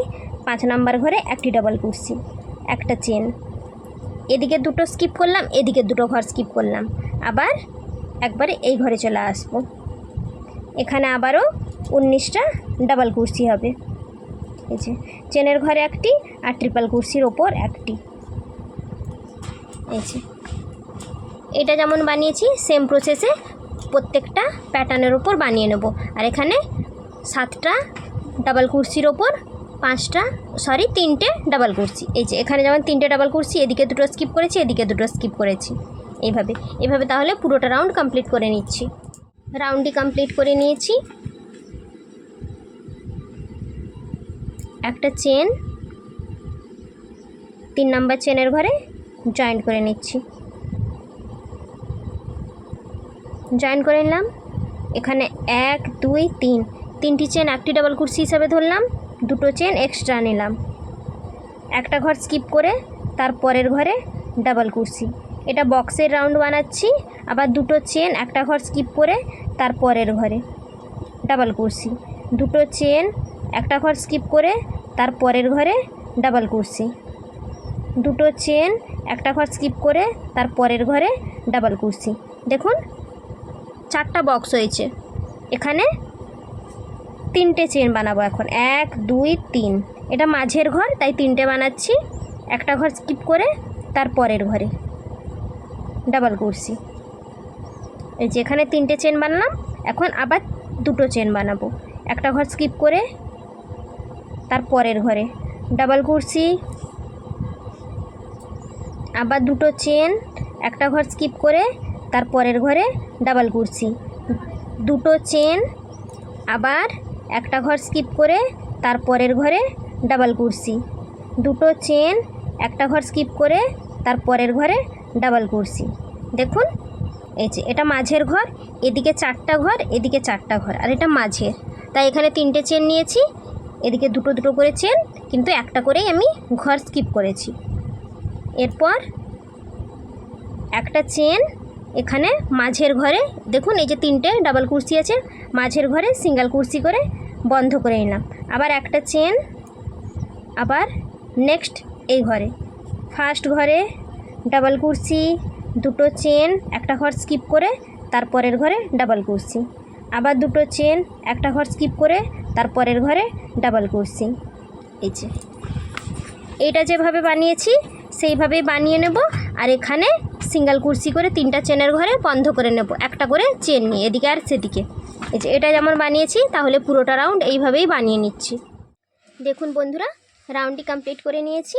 5 নাম্বার ঘরে একটি ডাবল কুরসি, একটা চেন। এদিকে দুটো স্কিপ করলাম, এদিকে দুটো ঘর স্কিপ করলাম, আবার একবারে এই ঘরে চলে আসব। এখানে আবারও 19টা ডাবল কুরসি হবে। এই যে চেনের ঘরে একটি আর ট্রিপল কুরসির ওপর একটি। এই যে এটা যেমন বানিয়েছি সেম প্রসেসে প্রত্যেকটা প্যাটার্নের ওপর বানিয়ে নেব। আর এখানে 7টা ডাবল কুরসির ওপর 3টে ডাবল কুরসি। এই যে এখানে যেমন 3টে ডাবল কুরসি, এদিকে দুটো স্কিপ করেছি, এদিকে দুটো স্কিপ করেছি, এইভাবে তাহলে পুরোটা রাউন্ড কমপ্লিট করে নিচ্ছি। রাউন্ডটি কমপ্লিট করে নিয়েছি। একটা চেন 3 নাম্বার চেনের ঘরে জয়েন্ট করে নিচ্ছি, জয়েন করে নিলাম। এখানে 1 2 3 তিনটি চেন একটি ডাবল কুরসি হিসাবে ধরলাম, দুটো চেন এক্সট্রা নিলাম, একটা ঘর স্কিপ করে তার পরের ঘরে ডাবল কুরসি। এটা বক্সের রাউন্ড বানাচ্ছি। আবার দুটো চেন একটা ঘর স্কিপ করে তার পরের ঘরে ডাবল কুরসি, দুটো চেন একটা ঘর স্কিপ করে তার পরের ঘরে ডাবল কুরসি, দুটো চেন একটা ঘর স্কিপ করে তার পরের ঘরে ডাবল কুরসি। দেখুন 4টা বক্স হয়েছে। এখানে 3টে চেন বানাবো এখন, 1 2 3। এটা মাঝের ঘর তাই 3টে বানাচ্ছি, একটা ঘর স্কিপ করে তার পরের ঘরে ডাবল কুরসি। এই যে এখানে 3টে চেন বানালাম, এখন আবার দুটো চেন বানাবো, একটা ঘর স্কিপ করে তার পরের ঘরে ডাবল কুরসি, আবার দুটো চেন একটা ঘর স্কিপ করে তার পরের ঘরে ডাবল কুরসি, দুটো চেন আবার একটা ঘর স্কিপ করে তার পরের ঘরে ডাবল কুরসি, দুটো চেন একটা ঘর স্কিপ করে তার পরের ঘরে ডাবল কুরসি। দেখুন এই যে এটা মাঝের ঘর, এদিকে 4টা ঘর, এদিকে 4টা ঘর, আর এটা মাঝের, তাই এখানে 3টে চেন নিয়েছি, এদিকে দুটো দুটো করে চেন, কিন্তু একটা করেই আমি ঘর স্কিপ করেছি। এরপর একটা চেন এখানে মাঝের ঘরে, দেখুন এই যে 3টে ডাবল কুরসি আছে, মাঝের ঘরে সিঙ্গেল কুরসি করে বন্ধ করে নিলাম। আবার একটা চেন, আবার নেক্সট এই ঘরে ফার্স্ট ঘরে ডাবল কুরসি, দুটো চেন একটা ঘর স্কিপ করে তার পরের ঘরে ডাবল কুরসি, আবার দুটো চেন একটা ঘর স্কিপ করে তার পরের ঘরে ডাবল কুরসি। এই যে এইটা যেভাবে বানিয়েছি সেইভাবেই বানিয়ে নেব। আর এখানে সিঙ্গেল কুরসি করে 3টা চেনের ঘরে বন্ধ করে নেব, একটা করে চেন নিয়ে এদিকে আর সেদিকে। এই যে এটা যেমন বানিয়েছি তাহলে পুরোটা রাউন্ড এইভাবেই বানিয়ে নিচ্ছি। দেখুন বন্ধুরা, রাউন্ডটি কমপ্লিট করে নিয়েছি।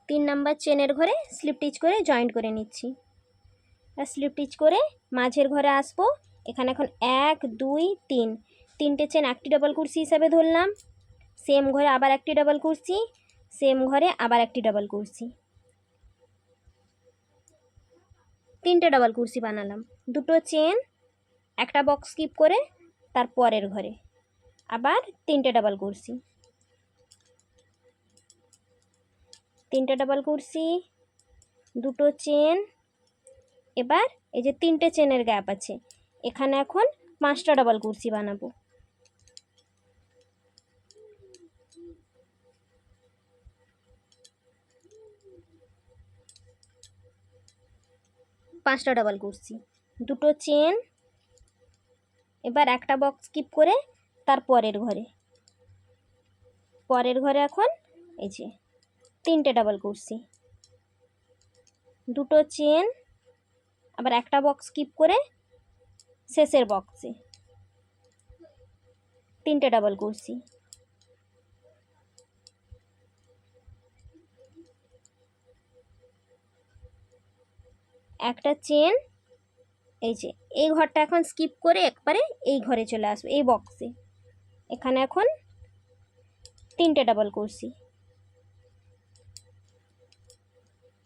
3 নাম্বার চেনের ঘরে স্লিপ স্টিচ করে জয়েন্ট করে নিচ্ছি, আর স্লিপ স্টিচ করে মাঝের ঘরে আসবো। এখানে এখন 1 2 3 3টে চেন একটি ডাবল কুরসি হিসাবে ধরলাম, সেম ঘরে আবার একটি ডাবল কুরসি, সেম ঘরে আবার একটি ডাবল কুরসি, 3টে ডাবল কুরসি বানালাম, দুটো চেন একটা বক্স স্কিপ করে তার পরের ঘরে আবার 3টে ডাবল কুরসি, 3টে ডাবল কুরসি, দুটো চেন। এবার এই যে 3টে চেনের গ্যাপ আছে, এখানে এখন 5টা ডাবল কুরসি বানাবো, 5টা ডাবল কুরসি, দুটো চেন, এবার একটা বক্স স্কিপ করে তার পরের ঘরে এখন এই যে 3টে ডাবল কুরসি, দুটো চেন, আবার একটা বক্স স্কিপ করে শেষের বক্সে 3টে ডাবল কুরসি, একটা চেন। এই যে এই ঘরটা এখন স্কিপ করে একবারে এই ঘরে চলে আসবে, এই বক্সে। এখানে এখন 3টে ডাবল কুরসি,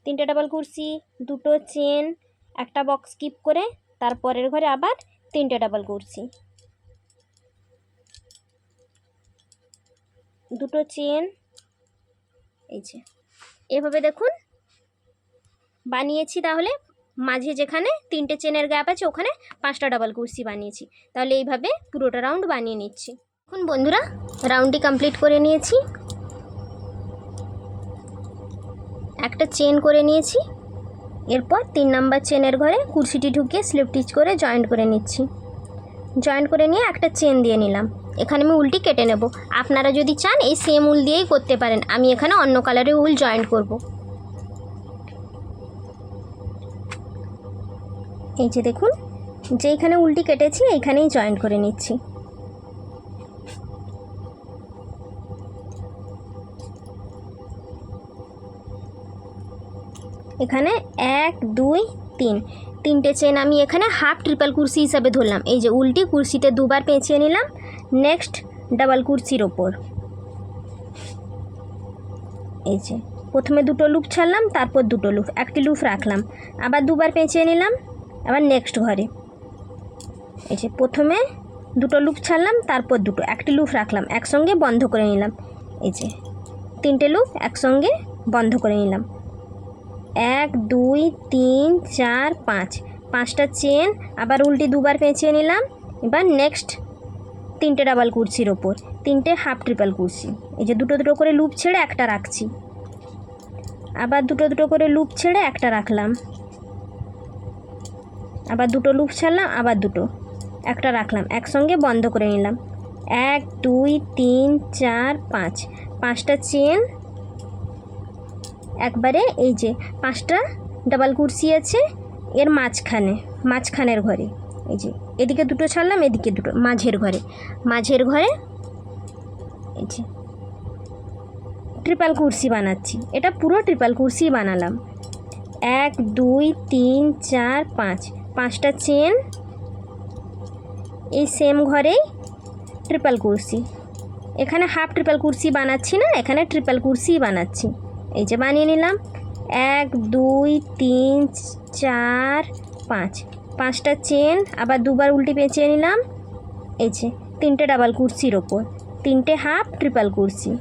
তিনটে ডাবল কুরসি, দুটো চেন, একটা বক্স স্কিপ করে তারপরের ঘরে আবার তিনটে ডাবল কুরসি, দুটো চেন। এই যে এভাবে দেখুন বানিয়েছি। তাহলে মাঝে যেখানে তিনটে চেনের গ্যাপ আছে ওখানে 5টা ডাবল কুরসি বানিয়েছি। তাহলে এইভাবে পুরোটা রাউন্ড বানিয়ে নিচ্ছি। এখন বন্ধুরা রাউন্ডটি কমপ্লিট করে নিয়েছি। একটা চেন করে নিয়েছি। এরপর 3 নাম্বার চেনের ঘরে কুরসিটি ঢুকিয়ে স্লিপ স্টিচ করে জয়েন্ট করে নিচ্ছি। জয়েন্ট করে নিয়ে একটা চেন দিয়ে নিলাম। এখানে আমি উলটি কেটে নেব। আপনারা যদি চান এই সেম উল দিয়েই করতে পারেন। আমি এখানে অন্য কালারের উল জয়েন্ট করব। এই যে দেখুন যেইখানে উলটি কেটেছি এইখানেই জয়েন্ট করে নিচ্ছি। এখানে 1 2 3 তিনটে চেন আমি এখানে হাফ ট্রিপল কুরসি হিসাবে ধরলাম। এই যে উল্টি কুরসিতে দুবার পেঁচিয়ে নিলাম। নেক্সট ডাবল কুরসির ওপর এই যে প্রথমে দুটো লুপ ছাড়লাম, তারপর দুটো লুপ, একটি লুপ রাখলাম, আবার দুবার পেঁচিয়ে নিলাম। আবার নেক্সট ঘরে এই যে প্রথমে দুটো লুপ ছাড়লাম, তারপর দুটো, একটি লুপ রাখলাম, একসঙ্গে বন্ধ করে নিলাম। এই যে তিনটে লুপ একসঙ্গে বন্ধ করে নিলাম। 1 2 3 4 5 5টা চেন, আবার উল্টি দুবার পেঁচিয়ে নিলাম। এবার নেক্সট তিনটে ডাবল কুরসির ওপর তিনটে হাফ ট্রিপল কুরসি। এই যে দুটো দুটো করে লুপ ছেড়ে একটা রাখছি, আবার দুটো দুটো করে লুপ ছেড়ে একটা রাখলাম, আবার দুটো লুপ ছাড়লাম, আবার দুটো, একটা রাখলাম, একসঙ্গে বন্ধ করে নিলাম। 1 2 3 4 5 5টা চেন একবারে এই যে 5টা ডাবল কুরসি আছে এর মাঝখানের ঘরে। এই যে এদিকে দুটো ছাড়লাম, এদিকে দুটো, মাঝের ঘরে এই যে ট্রিপল কুরসি বানাচ্ছি। এটা পুরো ট্রিপল কুরসি বানালাম। 1 2 3 4 5 5টা চেন এই সেম ঘরেই ট্রিপল কুরসি। এখানে হাফ ট্রিপল কুরসি বানাচ্ছি না, এখানে ট্রিপল কুরসি বানাচ্ছি। এই যে বানিয়ে নিলাম। 1 2 3 4 5 5টা চেন, আবার দুবার উল্টি পেঁচিয়ে নিলাম। এই যে তিনটে ডাবল কুরসির ওপর তিনটে হাফ ট্রিপল কুরসি।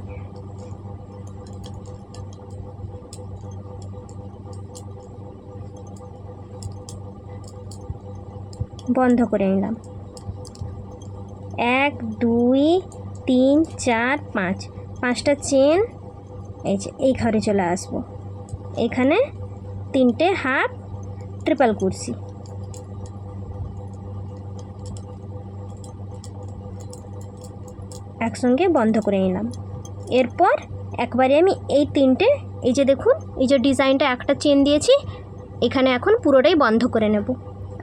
বন্ধ করে নিলাম। 1 2 3 4 5 5টা চেন এই যে এই ঘরে চলে আসবো। এখানে তিনটে হাফ ট্রিপল কুরসি। একসঙ্গে বন্ধ করে নিলাম। এরপর একবারে আমি এই তিনটে, এই যে দেখুন এই যে ডিজাইনটা একটা চেন দিয়েছি, এখানে এখন পুরোটাই বন্ধ করে নেব।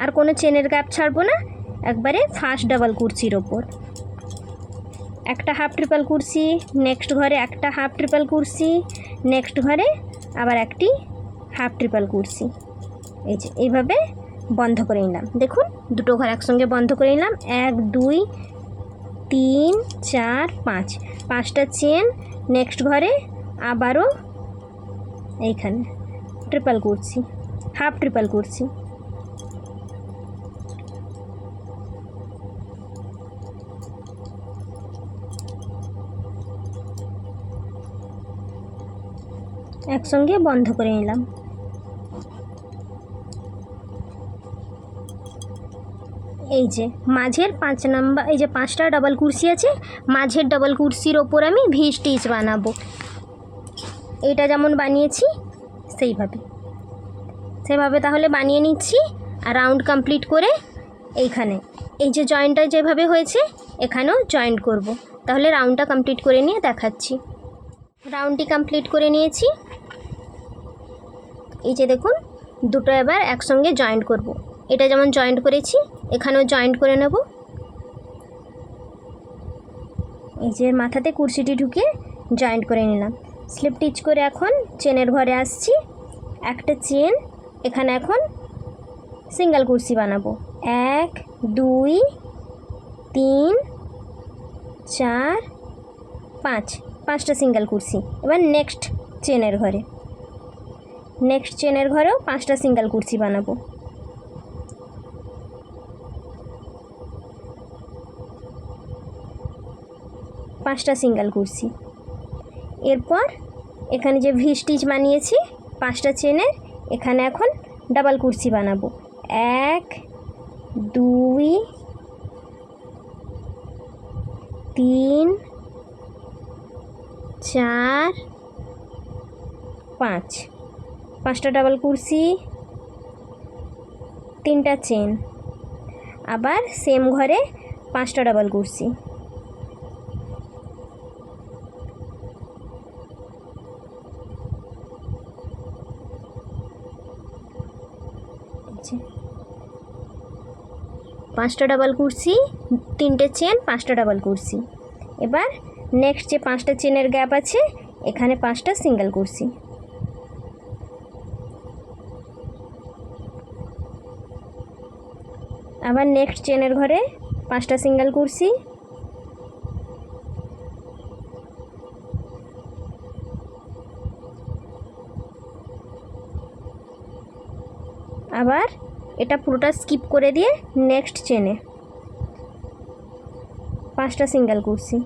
আর কোনো চেনের গ্যাপ ছাড়বো না। একবারে ফার্স্ট ডাবল কুরসির ওপর একটা হাফ ট্রিপল কুরসি, নেক্সট ঘরে একটা হাফ ট্রিপল কুরসি, নেক্সট ঘরে আবার একটি হাফ ট্রিপল কুরসি। এই যে এইভাবে বন্ধ করে নিলাম। দেখুন দুটো ঘর একসঙ্গে বন্ধ করে নিলাম। 1 2 3 4 5 5টা চেন, নেক্সট ঘরে আবারও এইখানে ট্রিপল কুরসি, হাফ ট্রিপল কুরসি। একসঙ্গে বন্ধ করে নিলাম। এই যে মাঝের 5 নাম্বার, এই যে 5টা ডাবল কুরসি আছে, মাঝের ডাবল কুরসির ওপর আমি ভি স্টিচ বানাবো। এটা যেমন বানিয়েছি সেভাবে তাহলে বানিয়ে নিচ্ছি। আর রাউন্ড কমপ্লিট করে এইখানে এই যে জয়েন্টটা যেভাবে হয়েছে এখানেও জয়েন্ট করব। তাহলে রাউন্ডটা কমপ্লিট করে নিয়ে দেখাচ্ছি। রাউন্ডটি কমপ্লিট করে নিয়েছি। এই যে দেখুন দুটো এবার একসঙ্গে জয়েন্ট করব। এটা যেমন জয়েন্ট করেছি এখানেও জয়েন্ট করে নেব। এই যে মাথাতে কুরসিটি ঢুকিয়ে জয়েন্ট করে নিলাম। স্লিপ স্টিচ করে এখন চেনের ঘরে আসছি। একটা চেন, এখানে এখন সিঙ্গেল কুরসি বানাবো। 1 2 3 4 5 5টা সিঙ্গেল কুরসি। এবার নেক্সট চেনের ঘরে নেক্সট চেনের ঘরেও 5টা সিঙ্গেল কুর্সি বানাবো। পাঁচটা সিঙ্গেল কুর্সি। এরপর এখানে যে ভি স্টিচ বানিয়েছি 5টা চেনের, এখানে এখন ডাবল কুর্সি বানাবো। 1 2 3 4 5, 5টা ডাবল কুর্সি, 3টা চেন, আবার সেম ঘরে 5টা ডাবল কুর্সি। পাঁচটা ডাবল কুর্সি, 3টে চেন, 5টা ডাবল কুর্সি। এবার নেক্সট যে 5টা চেনের গ্যাপ আছে এখানে 5টা সিঙ্গেল কুর্সি। আবার নেক্সট চেনের ঘরে 5টা সিঙ্গেল কুর্সি, আবার এটা পুরোটা স্কিপ করে দিয়ে নেক্সট চেনে 5টা সিঙ্গেল কুর্সি।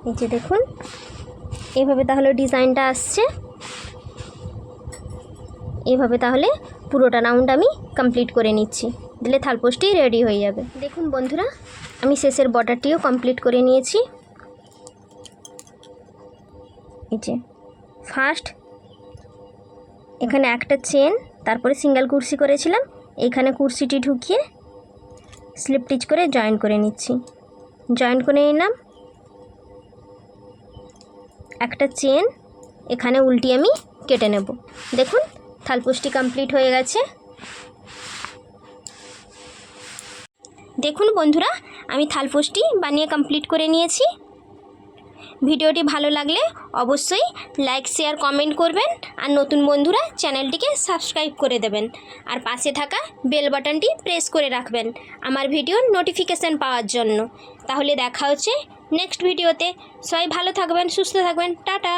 এই যে দেখুন এইভাবে তাহলে ডিজাইনটা আসছে। এইভাবে তাহলে পুরোটা রাউন্ড আমি কমপ্লিট করে নিচ্ছি, দিলে থালপোস্টটি রেডি হয়ে যাবে। দেখুন বন্ধুরা, আমি শেষের বর্ডারটিও কমপ্লিট করে নিয়েছি। এই যে ফার্স্ট এখানে একটা চেন, তারপরে সিঙ্গেল কুর্সি করেছিলাম, এইখানে কুর্সিটি ঢুকিয়ে স্লিপ স্টিচ করে জয়েন করে নিচ্ছি। জয়েন করে নিলাম, একটা চেন এখানে উল্টি আমি কেটে নেব। দেখুন থালপোস্টটি কমপ্লিট হয়ে গেছে। দেখুন বন্ধুরা, আমি থালপোস্টটি বানিয়ে কমপ্লিট করে নিয়েছি। ভিডিওটি ভালো লাগলে অবশ্যই লাইক শেয়ার কমেন্ট করবেন, আর নতুন বন্ধুরা চ্যানেলটিকে সাবস্ক্রাইব করে দেবেন, আর পাশে থাকা বেল বাটনটি প্রেস করে রাখবেন আমার ভিডিওর নোটিফিকেশান পাওয়ার জন্য। তাহলে দেখা হচ্ছে নেক্সট ভিডিওতে। সবাই ভালো থাকবেন, সুস্থ থাকবেন, টাটা।